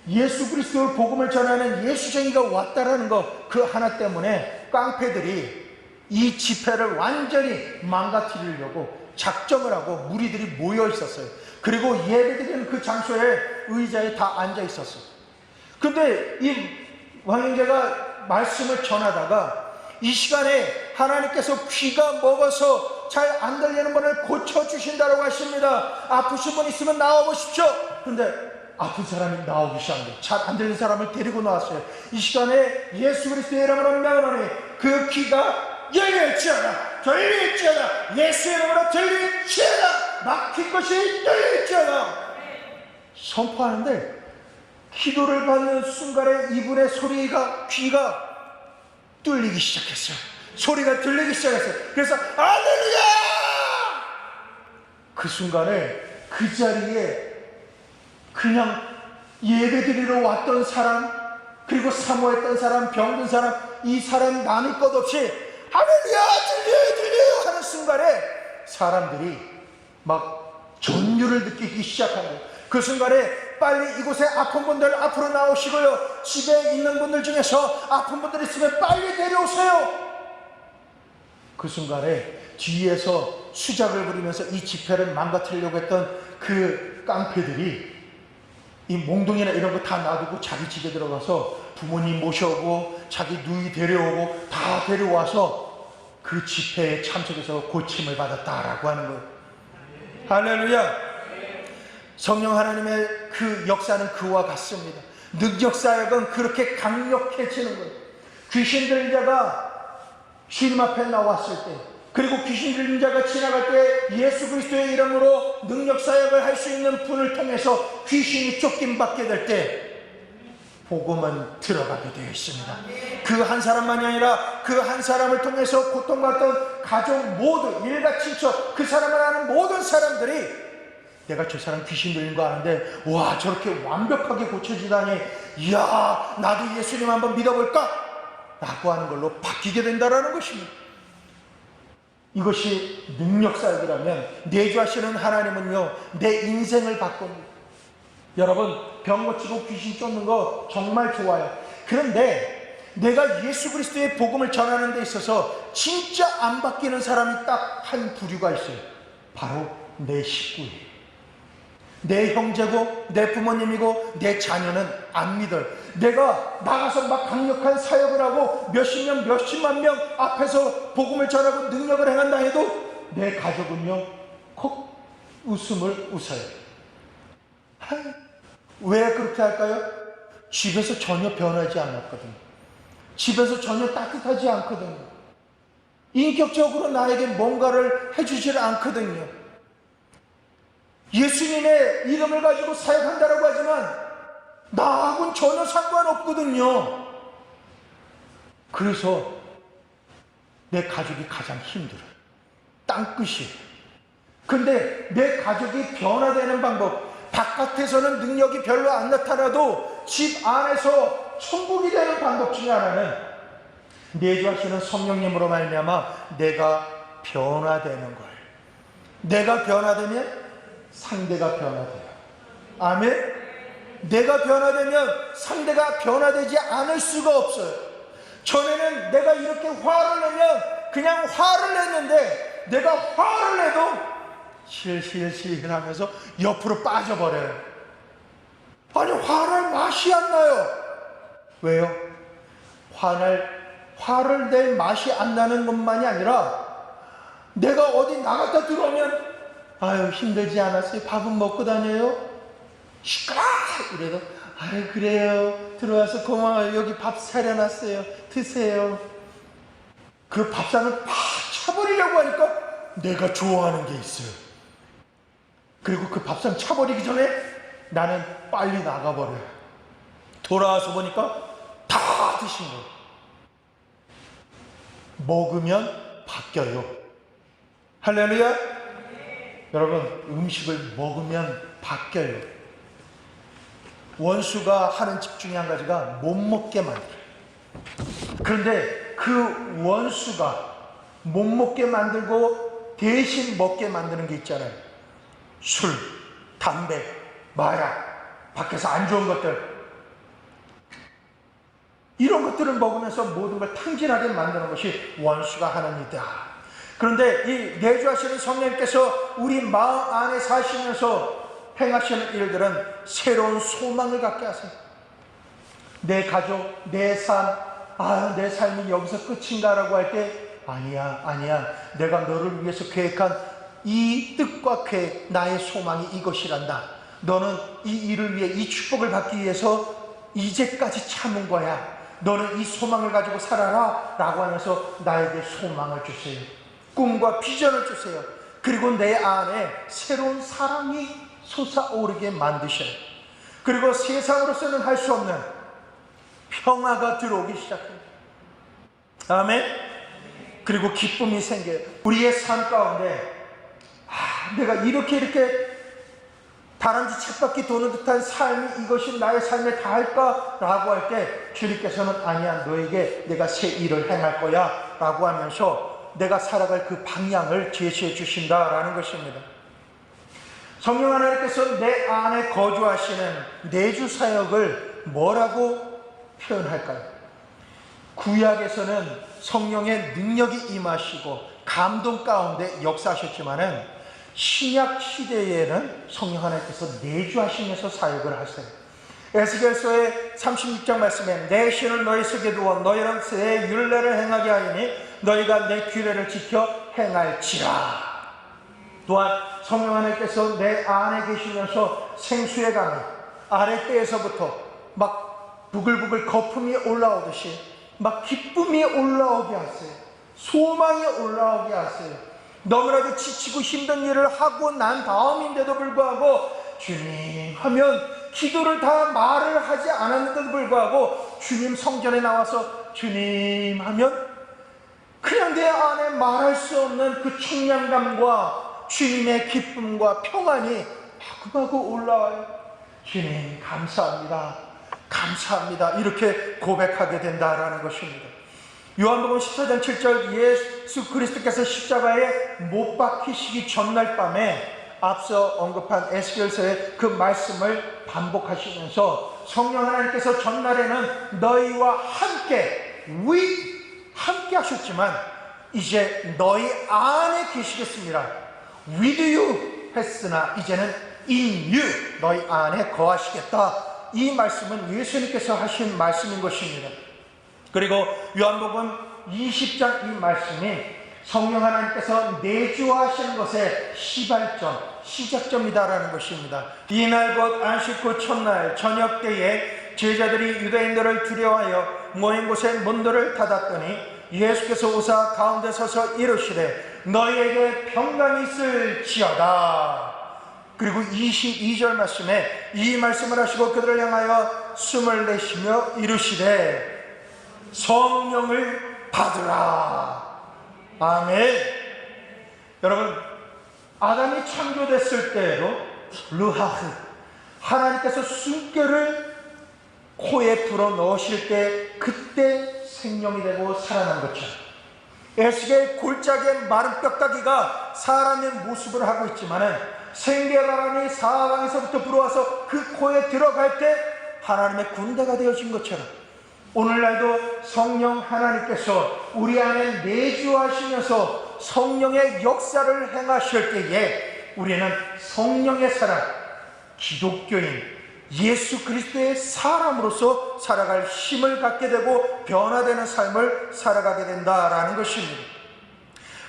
S1: 예수 그리스도의 복음을 전하는 예수쟁이가 왔다라는 것, 그 하나 때문에 깡패들이 이 집회를 완전히 망가뜨리려고 작정을 하고 무리들이 모여 있었어요. 그리고 예배드리는 그 장소에 의자에 다 앉아 있었어요. 근데 이 왕형제가 말씀을 전하다가 이 시간에 하나님께서 귀가 먹어서 잘 안 들리는 분을 고쳐주신다고 하십니다. 아프신 분 있으면 나와보십시오. 근데 아픈 사람이 나오기 시작합니다. 잘 안 들리는 사람을 데리고 나왔어요. 이 시간에 예수 그리스도의 이름으로 명하노니 그 귀가 열릴지어다, 들릴지어다, 예수의 이름으로 들릴지어다, 막힌 것이 열릴지어다 선포하는데, 기도를 받는 순간에 이분의 소리가, 귀가 뚫리기 시작했어요. 소리가 들리기 시작했어요. 그래서 할렐루야! 그 순간에 그 자리에 그냥 예배드리러 왔던 사람, 그리고 사모했던 사람, 병든 사람, 이 사람 나눌 것 없이 할렐루야, 들려요 하는 순간에 사람들이 막 전율을 느끼기 시작하는 거예요. 그 순간에 빨리 이곳에 아픈 분들 앞으로 나오시고요, 집에 있는 분들 중에서 아픈 분들 있으면 빨리 데려오세요. 그 순간에 뒤에서 수작을 부리면서 이 집회를 망가뜨리려고 했던 그 깡패들이 이 몽둥이나 이런 거 다 놔두고 자기 집에 들어가서 부모님 모셔오고 자기 누이 데려오고 다 데려와서 그 집회에 참석해서 고침을 받았다라고 하는 거예요. 할렐루야. 성령 하나님의 그 역사는 그와 같습니다. 능력사역은 그렇게 강력해지는 거예요. 귀신 들린 자가 주님 앞에 나왔을 때, 그리고 귀신 들린 자가 지나갈 때 예수 그리스도의 이름으로 능력사역을 할 수 있는 분을 통해서 귀신이 쫓김받게 될 때 복음은 들어가게 되어 있습니다. 그 한 사람만이 아니라 그 한 사람을 통해서 고통받던 가족 모두, 일가 친척, 그 사람을 아는 모든 사람들이 내가 저 사람 귀신 들린 거 아는데 와, 저렇게 완벽하게 고쳐지다니, 이야, 나도 예수님 한번 믿어볼까? 라고 하는 걸로 바뀌게 된다는 것입니다. 이것이 능력사역이라면 내주하시는 하나님은요, 내 인생을 바꿉니다. 여러분, 병 고치고 귀신 쫓는 거 정말 좋아요. 그런데 내가 예수 그리스도의 복음을 전하는 데 있어서 진짜 안 바뀌는 사람이 딱 한 부류가 있어요. 바로 내 식구예요. 내 형제고 내 부모님이고 내 자녀는 안 믿어요. 내가 나가서 막 강력한 사역을 하고 몇십 명 몇십만 명 앞에서 복음을 전하고 능력을 행한다 해도 내 가족은요 콕 웃음을 웃어요. 왜 그렇게 할까요? 집에서 전혀 변하지 않았거든요. 집에서 전혀 따뜻하지 않거든요. 인격적으로 나에게 뭔가를 해주질 않거든요. 예수님의 이름을 가지고 사역한다라고 하지만 나하고는 전혀 상관없거든요. 그래서 내 가족이 가장 힘들어요. 땅끝이에요. 근데 내 가족이 변화되는 방법, 바깥에서는 능력이 별로 안 나타나도 집 안에서 천국이 되는 방법 중에 하나는 내주하시는 성령님으로 말미암아 내가 변화되는 거예요. 내가 변화되면 상대가 변화돼요. 아멘. 내가 변화되면 상대가 변화되지 않을 수가 없어요. 전에는 내가 이렇게 화를 내면 그냥 화를 냈는데 내가 화를 내도 실실실 하면서 옆으로 빠져버려요. 아니 화날 맛이 안 나요. 왜요? 화를 낼 맛이 안 나는 것만이 아니라 내가 어디 나갔다 들어오면 아유 힘들지 않았어요? 밥은 먹고 다녀요? 시끄러! 이래도 아유 그래요 들어와서 고마워요. 여기 밥 차려놨어요. 드세요. 그 밥상을 팍 차버리려고 하니까 내가 좋아하는 게 있어요. 그리고 그 밥상 차버리기 전에 나는 빨리 나가버려요. 돌아와서 보니까 다 드신 거예요. 먹으면 바뀌어요. 할렐루야. 여러분 음식을 먹으면 바뀌어요. 원수가 하는 집 중에 한 가지가 못 먹게 만들어요. 그런데 그 원수가 못 먹게 만들고 대신 먹게 만드는 게 있잖아요. 술, 담배, 마약, 밖에서 안 좋은 것들, 이런 것들을 먹으면서 모든 걸 탕진하게 만드는 것이 원수가 하는 일이다. 그런데 이 내주하시는 성령님께서 우리 마음 안에 사시면서 행하시는 일들은 새로운 소망을 갖게 하세요. 내 가족, 내 삶, 내 삶이 여기서 끝인가라고 할 때 아니야. 내가 너를 위해서 계획한 이 뜻과 계획, 나의 소망이 이것이란다. 너는 이 일을 위해, 이 축복을 받기 위해서 이제까지 참은 거야. 너는 이 소망을 가지고 살아라 라고 하면서 나에게 소망을 주세요. 꿈과 비전을 주세요. 그리고 내 안에 새로운 사랑이 솟아오르게 만드셔요. 그리고 세상으로서는 할 수 없는 평화가 들어오기 시작합니다. 아멘. 그리고 기쁨이 생겨요. 우리의 삶 가운데 내가 이렇게 다람쥐 쳇바퀴 도는 듯한 삶이 이것이 나의 삶에 다할까라고 할 때 주님께서는 아니야, 너에게 내가 새 일을 행할 거야 라고 하면서 내가 살아갈 그 방향을 제시해 주신다라는 것입니다. 성령 하나님께서 내 안에 거주하시는 내주 사역을 뭐라고 표현할까요? 구약에서는 성령의 능력이 임하시고 감동 가운데 역사하셨지만은 신약 시대에는 성령 하나님께서 내주하시면서 사역을 하세요. 에스겔서의 36장 말씀에 내 신을 너희 속에 두어 너희는 새 율례를 행하게 하리니 너희가 내 규례를 지켜 행할지라. 또한 성령 하나님께서 내 안에 계시면서 생수의 강이 아랫배에서부터 막 부글부글 거품이 올라오듯이 막 기쁨이 올라오게 하세요. 소망이 올라오게 하세요. 너무나도 지치고 힘든 일을 하고 난 다음인데도 불구하고 주님 하면 기도를 다 말을 하지 않았는데도 불구하고 주님 성전에 나와서 주님 하면 그냥 내 안에 말할 수 없는 그 청량감과 주님의 기쁨과 평안이 마구마구 올라와요. 주님 감사합니다. 감사합니다. 이렇게 고백하게 된다라는 것입니다. 요한복음 14장 7절 예수 그리스도께서 십자가에 못 박히시기 전날 밤에 앞서 언급한 에스겔서의 그 말씀을 반복하시면서 성령 하나님께서 전날에는 너희와 함께 함께 하셨지만 이제 너희 안에 계시겠습니다. with you 했으나 이제는 in you, 너희 안에 거하시겠다. 이 말씀은 예수님께서 하신 말씀인 것입니다. 그리고 요한복음 20장 이 말씀이 성령 하나님께서 내주하시는 것의 시작점이다라는 것입니다. 이날 곧 안식 후 첫날 저녁 때에 제자들이 유대인들을 두려워하여 모인 곳에 문들을 닫았더니 예수께서 오사 가운데 서서 이르시되 너희에게 평강이 있을지어다. 그리고 22절 말씀에 이 말씀을 하시고 그들을 향하여 숨을 내쉬며 이르시되 성령을 받으라. 아멘. 여러분, 아담이 창조됐을 때에도 르하흐, 하나님께서 숨결을 코에 불어 넣으실 때 그때 생명이 되고 살아난 것처럼 에스겔 골짜기의 마른 뼈다귀가 사람의 모습을 하고 있지만은 생계바람이 사방에서부터 불어와서 그 코에 들어갈 때 하나님의 군대가 되어진 것처럼 오늘날도 성령 하나님께서 우리 안에 내주하시면서 성령의 역사를 행하실 때에 우리는 성령의 사람, 기독교인 예수 그리스도의 사람으로서 살아갈 힘을 갖게 되고 변화되는 삶을 살아가게 된다라는 것입니다.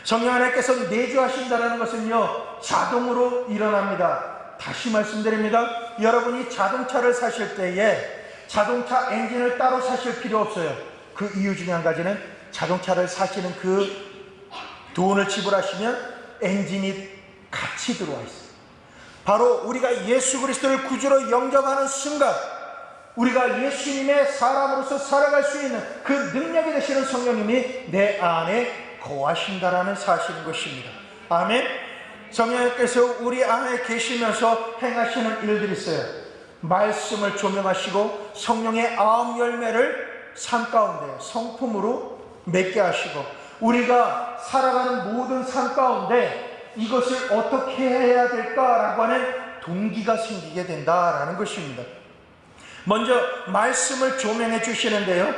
S1: 성령 하나님께서 내주하신다는 것은요, 자동으로 일어납니다. 다시 말씀드립니다. 여러분이 자동차를 사실 때에 자동차 엔진을 따로 사실 필요 없어요. 그 이유 중에 한 가지는 자동차를 사시는 그 돈을 지불하시면 엔진이 같이 들어와 있어요. 바로 우리가 예수 그리스도를 구주로 영접하는 순간 우리가 예수님의 사람으로서 살아갈 수 있는 그 능력이 되시는 성령님이 내 안에 거하신다라는 사실인 것입니다. 아멘. 성령님께서 우리 안에 계시면서 행하시는 일들이 있어요. 말씀을 조명하시고 성령의 9열매를 삶 가운데 성품으로 맺게 하시고 우리가 살아가는 모든 삶 가운데 이것을 어떻게 해야 될까라고 하는 동기가 생기게 된다라는 것입니다. 먼저 말씀을 조명해 주시는데요,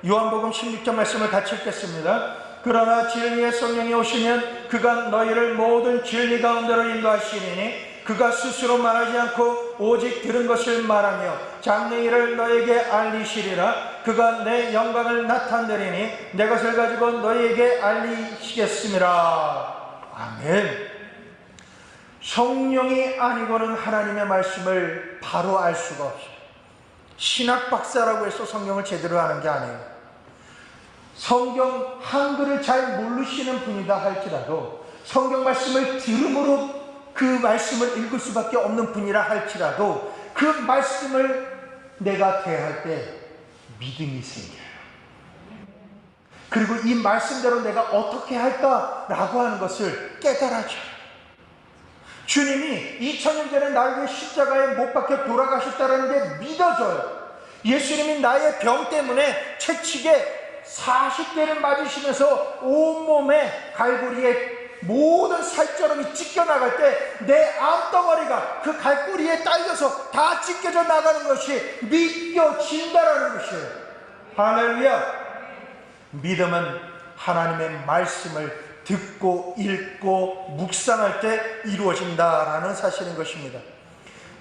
S1: 요한복음 16장 말씀을 같이 읽겠습니다. 그러나 진리의 성령이 오시면 그가 너희를 모든 진리 가운데로 인도하시리니 그가 스스로 말하지 않고 오직 들은 것을 말하며 장래 일을 너에게 알리시리라. 그가 내 영광을 나타내리니 내 것을 가지고 너희에게 알리시겠습니다. 아멘. 성령이 아니고는 하나님의 말씀을 바로 알 수가 없어요. 신학 박사라고 해서 성경을 제대로 아는 게 아니에요. 성경 한글을 잘 모르시는 분이다 할지라도 성경 말씀을 들음으로 그 말씀을 읽을 수밖에 없는 분이라 할지라도 그 말씀을 내가 대할 때 믿음이 생겨요. 그리고 이 말씀대로 내가 어떻게 할까라고 하는 것을 깨달아져요. 주님이 2000년 전에 나를 위해 십자가에 못 박혀 돌아가셨다는 게 믿어져요. 예수님이 나의 병 때문에 채찍에 40대를 맞으시면서 온몸에 갈고리에 모든 살처럼이 찢겨나갈 때 내 암덩어리가 그 갈고리에 딸려서 다 찢겨져 나가는 것이 믿겨진다라는 것이에요. 할렐루야. 믿음은 하나님의 말씀을 듣고 읽고 묵상할 때 이루어진다라는 사실인 것입니다.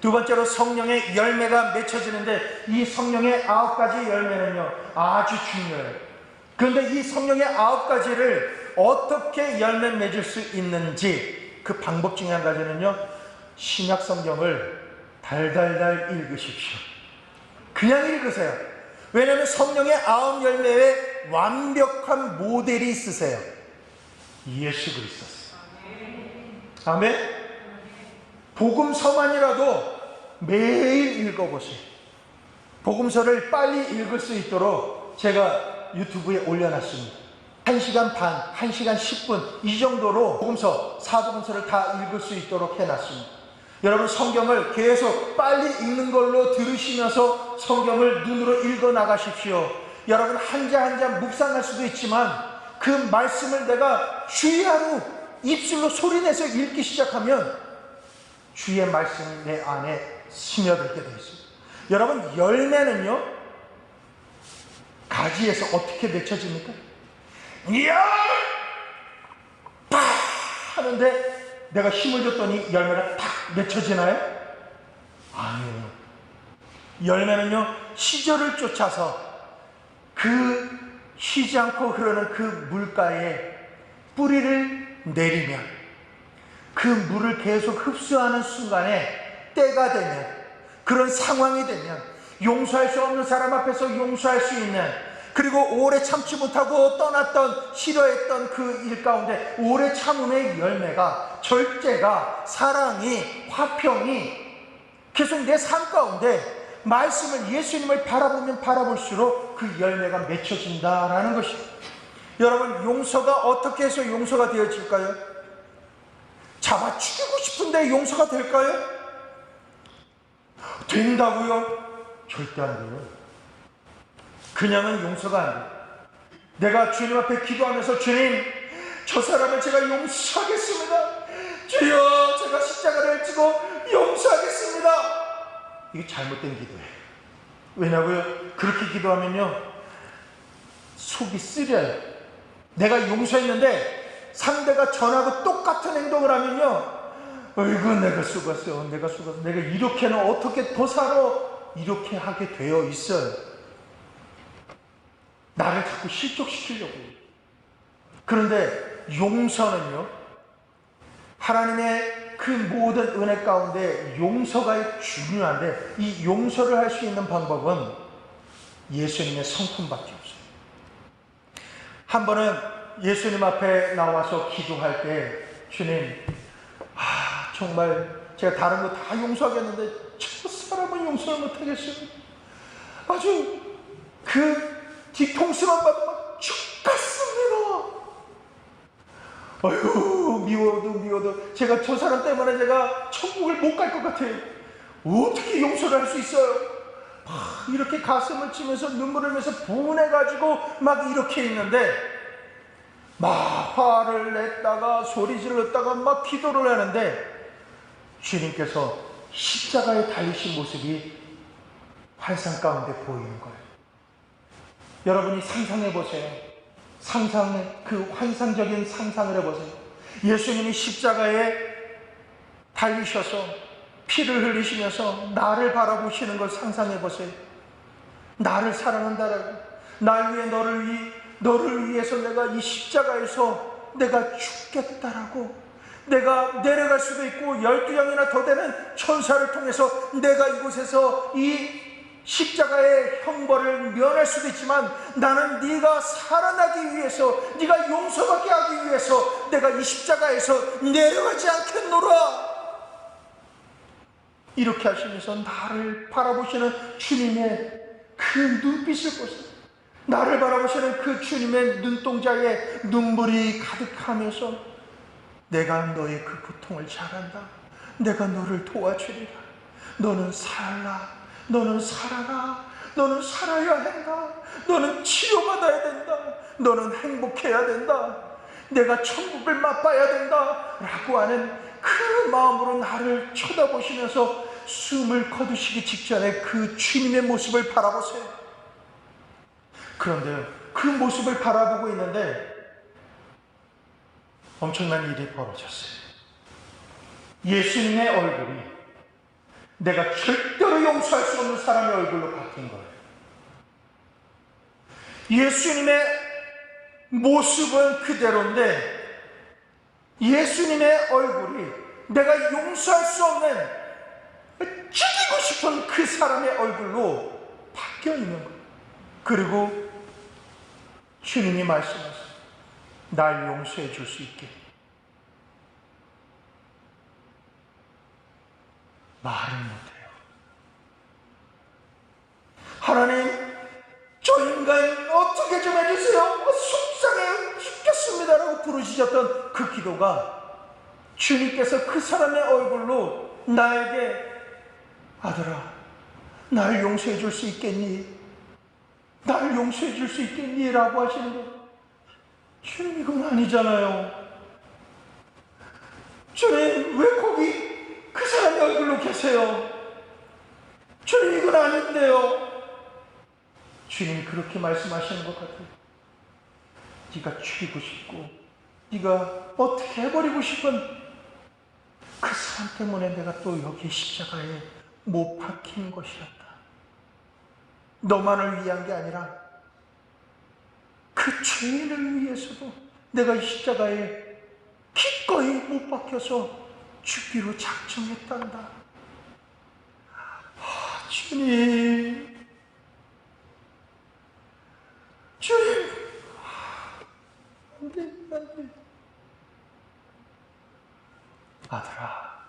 S1: 두 번째로 성령의 열매가 맺혀지는데 이 성령의 9가지 열매는요 아주 중요해요. 그런데 이 성령의 9가지를 어떻게 열매 맺을 수 있는지 그 방법 중에 한 가지는요, 신약 성경을 달달달 읽으십시오. 그냥 읽으세요. 왜냐하면 성령의 9열매의 완벽한 모델이 있으세요. 예수 그리스도세요. 아멘. 복음서만이라도 매일 읽어보세요. 복음서를 빨리 읽을 수 있도록 제가 유튜브에 올려놨습니다. 1시간 반, 1시간 10분 이 정도로 복음서, 사복음서를 다 읽을 수 있도록 해놨습니다. 여러분 성경을 계속 빨리 읽는 걸로 들으시면서 성경을 눈으로 읽어 나가십시오. 여러분 한자 한자 묵상할 수도 있지만 그 말씀을 내가 주야로 입술로 소리내서 읽기 시작하면 주의 말씀이 내 안에 스며들게 되어 있습니다. 여러분, 열매는요, 가지에서 어떻게 맺혀집니까? 이야! 팍! 하는데 내가 힘을 줬더니 열매가 탁 맺혀지나요? 아니에요. 열매는요, 시절을 쫓아서 그 쉬지 않고 흐르는 그 물가에 뿌리를 내리면 그 물을 계속 흡수하는 순간에 때가 되면, 그런 상황이 되면 용서할 수 없는 사람 앞에서 용서할 수 있는, 그리고 오래 참지 못하고 떠났던, 싫어했던 그 일 가운데 오래 참음의 열매가, 절제가, 사랑이, 화평이 계속 내 삶 가운데 말씀을, 예수님을 바라보면 바라볼수록 그 열매가 맺혀진다라는 것입니다. 여러분, 용서가 어떻게 해서 용서가 되어질까요? 잡아 죽이고 싶은데 용서가 될까요? 된다고요? 절대 안 돼요. 그냥은 용서가 안 돼요. 내가 주님 앞에 기도하면서, 주님, 저 사람을 제가 용서하겠습니다. 주여, 제가 십자가를 지고 용서하겠습니다. 이게 잘못된 기도예요. 왜냐고요? 그렇게 기도하면요, 속이 쓰려요. 내가 용서했는데 상대가 전하고 똑같은 행동을 하면요, 어이구, 내가 속았어, 내가 이렇게는 어떻게 더 살아, 이렇게 하게 되어 있어요. 나를 자꾸 실족시키려고. 그런데 용서는요, 하나님의 그 모든 은혜 가운데 용서가 중요한데, 이 용서를 할 수 있는 방법은 예수님의 성품밖에 없어요. 한 번은 예수님 앞에 나와서 기도할 때, 주님, 정말 제가 다른 거 다 용서하겠는데 저 사람은 용서를 못하겠어요. 아주 그 뒤통수만 봐도 막 죽겠습니다. 아유, 미워도 제가 저 사람 때문에 제가 천국을 못 갈 것 같아요. 어떻게 용서를 할 수 있어요? 이렇게 가슴을 치면서 눈물을 흘리면서 분해가지고 막 이렇게 있는데, 막 화를 냈다가 소리 질렀다가 막 기도를 하는데, 주님께서 십자가에 달리신 모습이 환상 가운데 보이는 거예요. 여러분이 상상해 보세요. 그 환상적인 상상을 해보세요. 예수님이 십자가에 달리셔서 피를 흘리시면서 나를 바라보시는 걸 상상해 보세요. 나를 사랑한다라고, 날 위해 너를 위해서 내가 이 십자가에서 내가 죽겠다라고, 내가 내려갈 수도 있고 12형이나 더 되는 천사를 통해서 내가 이곳에서 이 십자가의 형벌을 면할 수도 있지만, 나는 네가 살아나기 위해서, 네가 용서받게 하기 위해서 내가 이 십자가에서 내려가지 않겠노라. 이렇게 하시면서 나를 바라보시는 주님의 그 눈빛을 보세요. 나를 바라보시는 그 주님의 눈동자에 눈물이 가득하면서, 내가 너의 그 고통을 잘 안다. 내가 너를 도와주리라. 너는 살라. 너는 살아라. 너는 살아야 한다. 너는 치료받아야 된다. 너는 행복해야 된다. 내가 천국을 맛봐야 된다. 라고 하는 그 마음으로 나를 쳐다보시면서 숨을 거두시기 직전에 그 주님의 모습을 바라보세요. 그런데 그 모습을 바라보고 있는데 엄청난 일이 벌어졌어요. 예수님의 얼굴이 내가 절대로 용서할 수 없는 사람의 얼굴로 바뀐 거예요. 예수님의 모습은 그대로인데 예수님의 얼굴이 내가 용서할 수 없는, 죽이고 싶은 그 사람의 얼굴로 바뀌어 있는 거예요. 그리고 주님이 말씀하세요. 날 용서해 줄 수 있게. 말은 못해요. 하나님, 저 인간 어떻게 좀 해주세요. 속상해 죽겠습니다라고 부르시셨던 그 기도가 주님께서 그 사람의 얼굴로 나에게, 아들아, 날 용서해 줄 수 있겠니? 날 용서해 줄 수 있겠니? 라고 하시는 거예요. 주님, 이건 아니잖아요. 주님, 왜 거기 그 사람의 얼굴로 계세요. 주님, 이건 아닌데요. 주님이 그렇게 말씀하시는 것 같아요. 네가 죽이고 싶고 네가 어떻게 해버리고 싶은 그 사람 때문에 내가 또 여기 십자가에 못 박힌 것이었다. 너만을 위한 게 아니라 그 죄인을 위해서도 내가 이 십자가에 기꺼이 못 박혀서 죽기로 작정했단다. 주님, 주님, 안 돼, 안 돼. 아들아,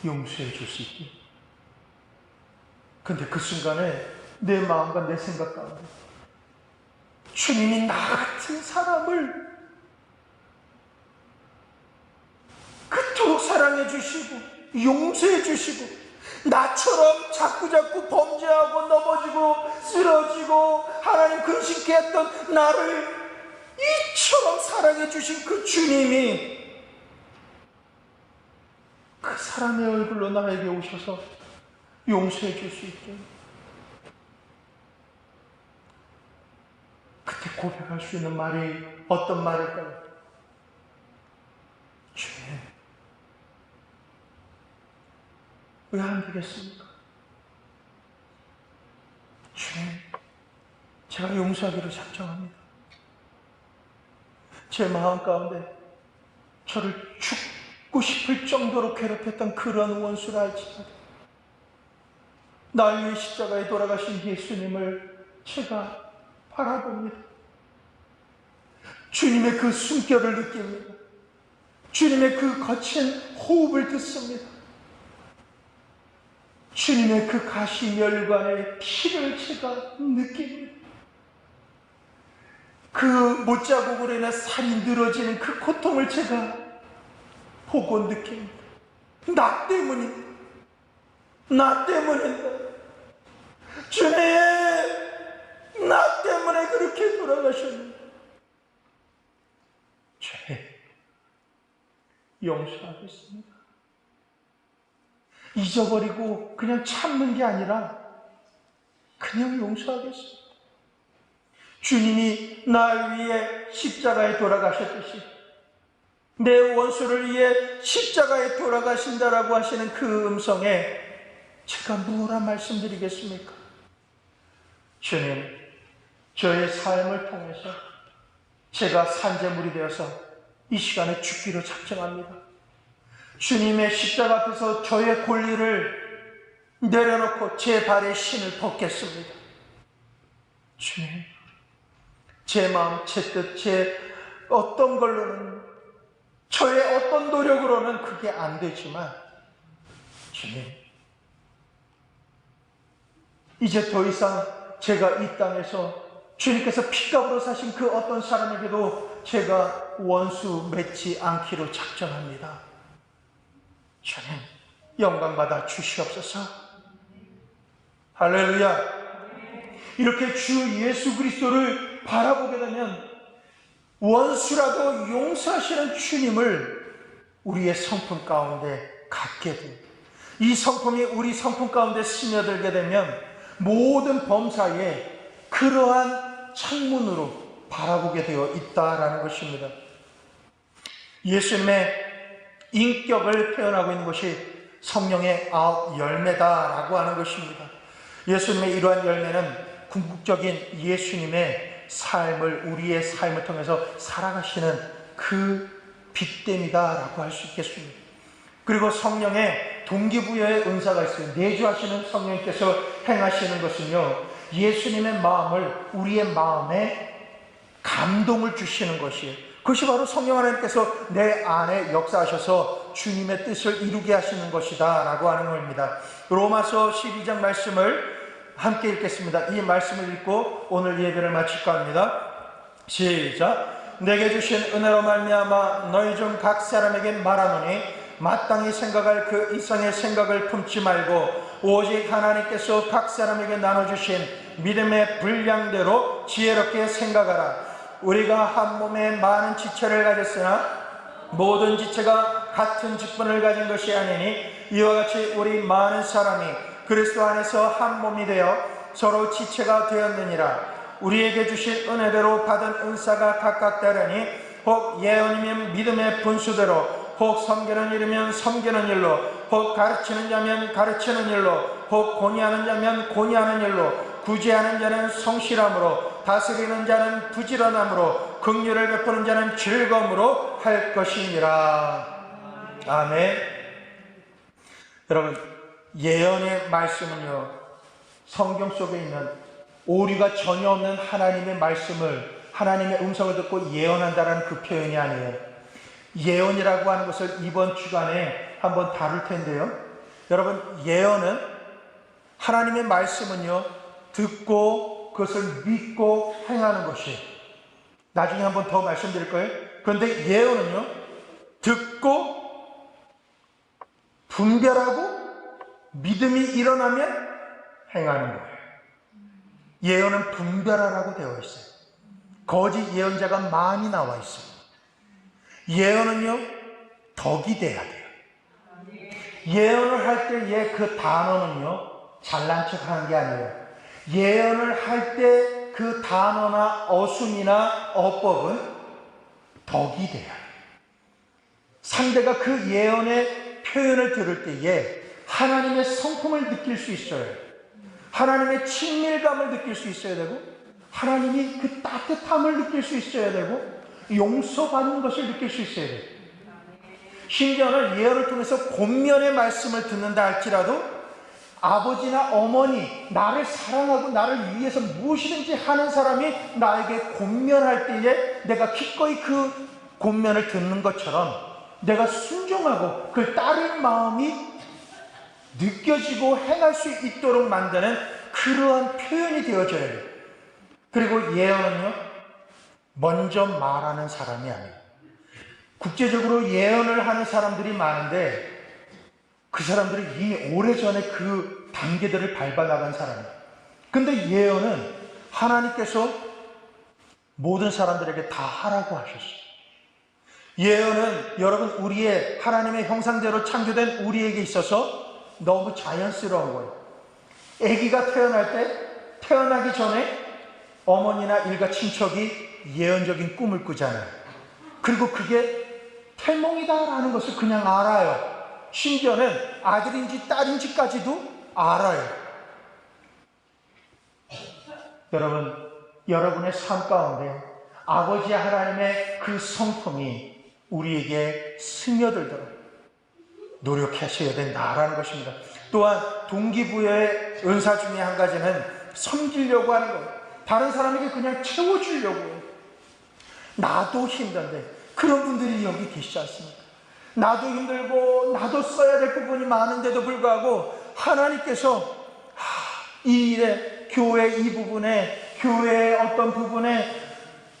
S1: 용서해 줄 수 있게. 근데 그 순간에 내 마음과 내 생각 가운데 주님이 나 같은 사람을 그토록 사랑해 주시고 용서해 주시고 나처럼 자꾸자꾸 범죄하고 넘어지고 쓰러지고 하나님 근심케 했던 나를 이처럼 사랑해 주신 그 주님이 그 사람의 얼굴로 나에게 오셔서 용서해 줄 수 있게. 그때 고백할 수 있는 말이 어떤 말일까요? 주님, 왜 안 되겠습니까? 주님, 제가 용서하기로 작정합니다. 제 마음 가운데 저를 죽고 싶을 정도로 괴롭혔던 그런 원수를 알지만 날 위해 십자가에 돌아가신 예수님을 제가 바라봅니다. 주님의 그 숨결을 느낍니다. 주님의 그 거친 호흡을 듣습니다. 주님의 그 가시멸관의 피를 제가 느낍니다. 그 못자국으로 인해 살이 늘어지는 그 고통을 제가 보고 느낍니다. 나 때문입니다. 나 때문입니다. 주님, 나 때문에 그렇게 돌아가셨는데 죄 용서하겠습니다. 잊어버리고 그냥 참는 게 아니라 그냥 용서하겠습니다. 주님이 날 위해 십자가에 돌아가셨듯이 내 원수를 위해 십자가에 돌아가신다라고 하시는 그 음성에 제가 뭐라 말씀드리겠습니까? 주님, 저의 삶을 통해서 제가 산재물이 되어서 이 시간에 죽기로 작정합니다. 주님의 십자가 앞에서 저의 권리를 내려놓고 제 발에 신을 벗겠습니다. 주님, 제 마음, 제 뜻, 제 어떤 걸로는, 저의 어떤 노력으로는 그게 안 되지만 주님, 이제 더 이상 제가 이 땅에서 주님께서 피값으로 사신 그 어떤 사람에게도 제가 원수 맺지 않기로 작정합니다. 주님, 영광받아 주시옵소서. 할렐루야. 이렇게 주 예수 그리스도를 바라보게 되면 원수라도 용서하시는 주님을 우리의 성품 가운데 갖게 됩니다. 이 성품이 우리 성품 가운데 스며들게 되면 모든 범사에 그러한 창문으로 바라보게 되어 있다라는 것입니다. 예수님의 인격을 표현하고 있는 것이 성령의 9 열매다라고 하는 것입니다. 예수님의 이러한 열매는 궁극적인 예수님의 삶을, 우리의 삶을 통해서 살아가시는 그 빛됨이다라고 할 수 있겠습니다. 그리고 성령의 동기부여의 은사가 있어요. 내주하시는 성령께서 행하시는 것은요, 예수님의 마음을, 우리의 마음에 감동을 주시는 것이에요. 그것이 바로 성령 하나님께서 내 안에 역사하셔서 주님의 뜻을 이루게 하시는 것이다 라고 하는 겁니다. 로마서 12장 말씀을 함께 읽겠습니다. 이 말씀을 읽고 오늘 예배를 마칠까 합니다. 시작. 내게 주신 은혜로 말미암아 너희 중 각 사람에게 말하노니 마땅히 생각할 그 이상의 생각을 품지 말고 오직 하나님께서 각 사람에게 나눠주신 믿음의 분량대로 지혜롭게 생각하라. 우리가 한 몸에 많은 지체를 가졌으나 모든 지체가 같은 직분을 가진 것이 아니니 이와 같이 우리 많은 사람이 그리스도 안에서 한 몸이 되어 서로 지체가 되었느니라. 우리에게 주신 은혜대로 받은 은사가 각각 다르니 혹 예언이면 믿음의 분수대로, 혹 섬기는 일이면 섬기는 일로, 혹 가르치는 자면 가르치는 일로, 혹 권위하는 자면 권위하는 일로, 구제하는 자는 성실함으로, 다스리는 자는 부지런함으로, 긍휼을 베푸는 자는 즐거움으로 할 것이니라. 아멘. 여러분, 예언의 말씀은요, 성경 속에 있는 오류가 전혀 없는 하나님의 말씀을, 하나님의 음성을 듣고 예언한다는 그 표현이 아니에요. 예언이라고 하는 것을 이번 주간에 한번 다룰 텐데요, 여러분, 예언은, 하나님의 말씀은요, 듣고 그것을 믿고 행하는 것이, 나중에 한번 더 말씀드릴 거예요. 그런데 예언은요, 듣고 분별하고 믿음이 일어나면 행하는 거예요. 예언은 분별하라고 되어 있어요. 거짓 예언자가 많이 나와 있어요. 예언은요, 덕이 돼야 돼요. 예언을 할 때의 그 단어는요, 잘난 척 하는 게 아니에요. 예언을 할 때 그 단어나 어순이나 어법은 덕이 돼야 돼요. 상대가 그 예언의 표현을 들을 때에 하나님의 성품을 느낄 수 있어요. 하나님의 친밀감을 느낄 수 있어야 되고, 하나님이 그 따뜻함을 느낄 수 있어야 되고, 용서받는 것을 느낄 수 있어야 돼요. 심지어는 예언을 통해서 권면의 말씀을 듣는다 할지라도 아버지나 어머니, 나를 사랑하고 나를 위해서 무엇이든지 하는 사람이 나에게 권면할 때에 내가 기꺼이 그 권면을 듣는 것처럼 내가 순종하고 그걸 따를 마음이 느껴지고 행할 수 있도록 만드는 그러한 표현이 되어져야 돼요. 그리고 예언은요, 먼저 말하는 사람이 아니에요. 국제적으로 예언을 하는 사람들이 많은데 그 사람들이 이미 오래전에 그 단계들을 밟아나간 사람이에요. 근데 예언은 하나님께서 모든 사람들에게 다 하라고 하셨어요. 예언은 여러분, 우리의 하나님의 형상대로 창조된 우리에게 있어서 너무 자연스러운 거예요. 아기가 태어날 때, 태어나기 전에 어머니나 일가 친척이 예언적인 꿈을 꾸잖아요. 그리고 그게 태몽이다라는 것을 그냥 알아요. 심지어는 아들인지 딸인지까지도 알아요. 여러분, 여러분의 삶 가운데 아버지 하나님의 그 성품이 우리에게 스며들도록 노력하셔야 된다라는 것입니다. 또한 동기부여의 은사 중에 한 가지는 섬기려고 하는 거예요. 다른 사람에게 그냥 채워주려고 해요. 나도 힘든데 그런 분들이 여기 계시지 않습니까? 나도 힘들고 나도 써야 될 부분이 많은데도 불구하고 하나님께서 이 일에, 교회 이 부분에, 교회의 어떤 부분에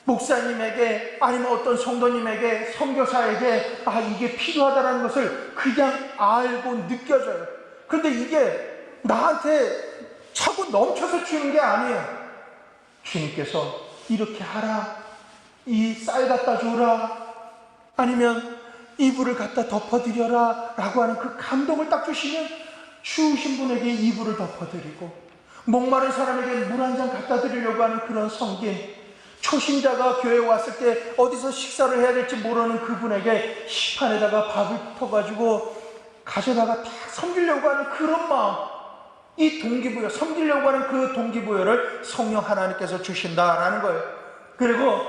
S1: 목사님에게 아니면 어떤 성도님에게, 선교사에게 이게 필요하다는 것을 그냥 알고 느껴져요. 근데 이게 나한테 차고 넘쳐서 주는 게 아니에요. 주님께서 이렇게 하라, 이 쌀 갖다 줘라, 아니면 이불을 갖다 덮어드려라 라고 하는 그 감동을 딱 주시면 주우신 분에게 이불을 덮어드리고, 목마른 사람에게 물 한 잔 갖다 드리려고 하는 그런 섬김, 초신자가 교회에 왔을 때 어디서 식사를 해야 될지 모르는 그분에게 식판에다가 밥을 퍼가지고 가져다가 다 섬기려고 하는 그런 마음, 이 동기부여, 섬기려고 하는 그 동기부여를 성령 하나님께서 주신다라는 거예요. 그리고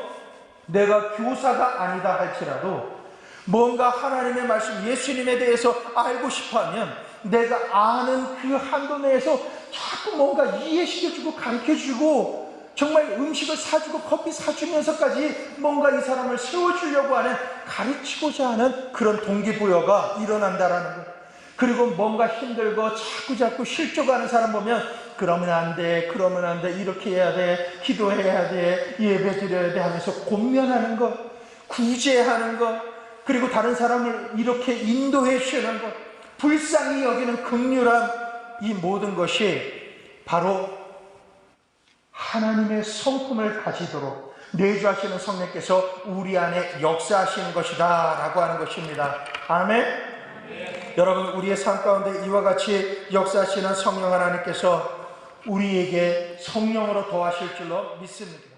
S1: 내가 교사가 아니다 할지라도 뭔가 하나님의 말씀, 예수님에 대해서 알고 싶어하면 내가 아는 그 한도 내에서 자꾸 뭔가 이해시켜주고 가르쳐주고 정말 음식을 사주고 커피 사주면서까지 뭔가 이 사람을 세워주려고 하는, 가르치고자 하는 그런 동기부여가 일어난다라는 것. 그리고 뭔가 힘들고 자꾸 실족하는 사람 보면 그러면 안 돼, 그러면 안 돼, 이렇게 해야 돼, 기도해야 돼, 예배 드려야 돼 하면서 권면하는 것, 구제하는 것, 그리고 다른 사람을 이렇게 인도해 주시는 것, 불쌍히 여기는 긍휼함, 이 모든 것이 바로 하나님의 성품을 가지도록 내주하시는 성령께서 우리 안에 역사하시는 것이다 라고 하는 것입니다. 아멘. 여러분, 우리의 삶 가운데 이와 같이 역사하시는 성령 하나님께서 우리에게 성령으로 더하실 줄로 믿습니다.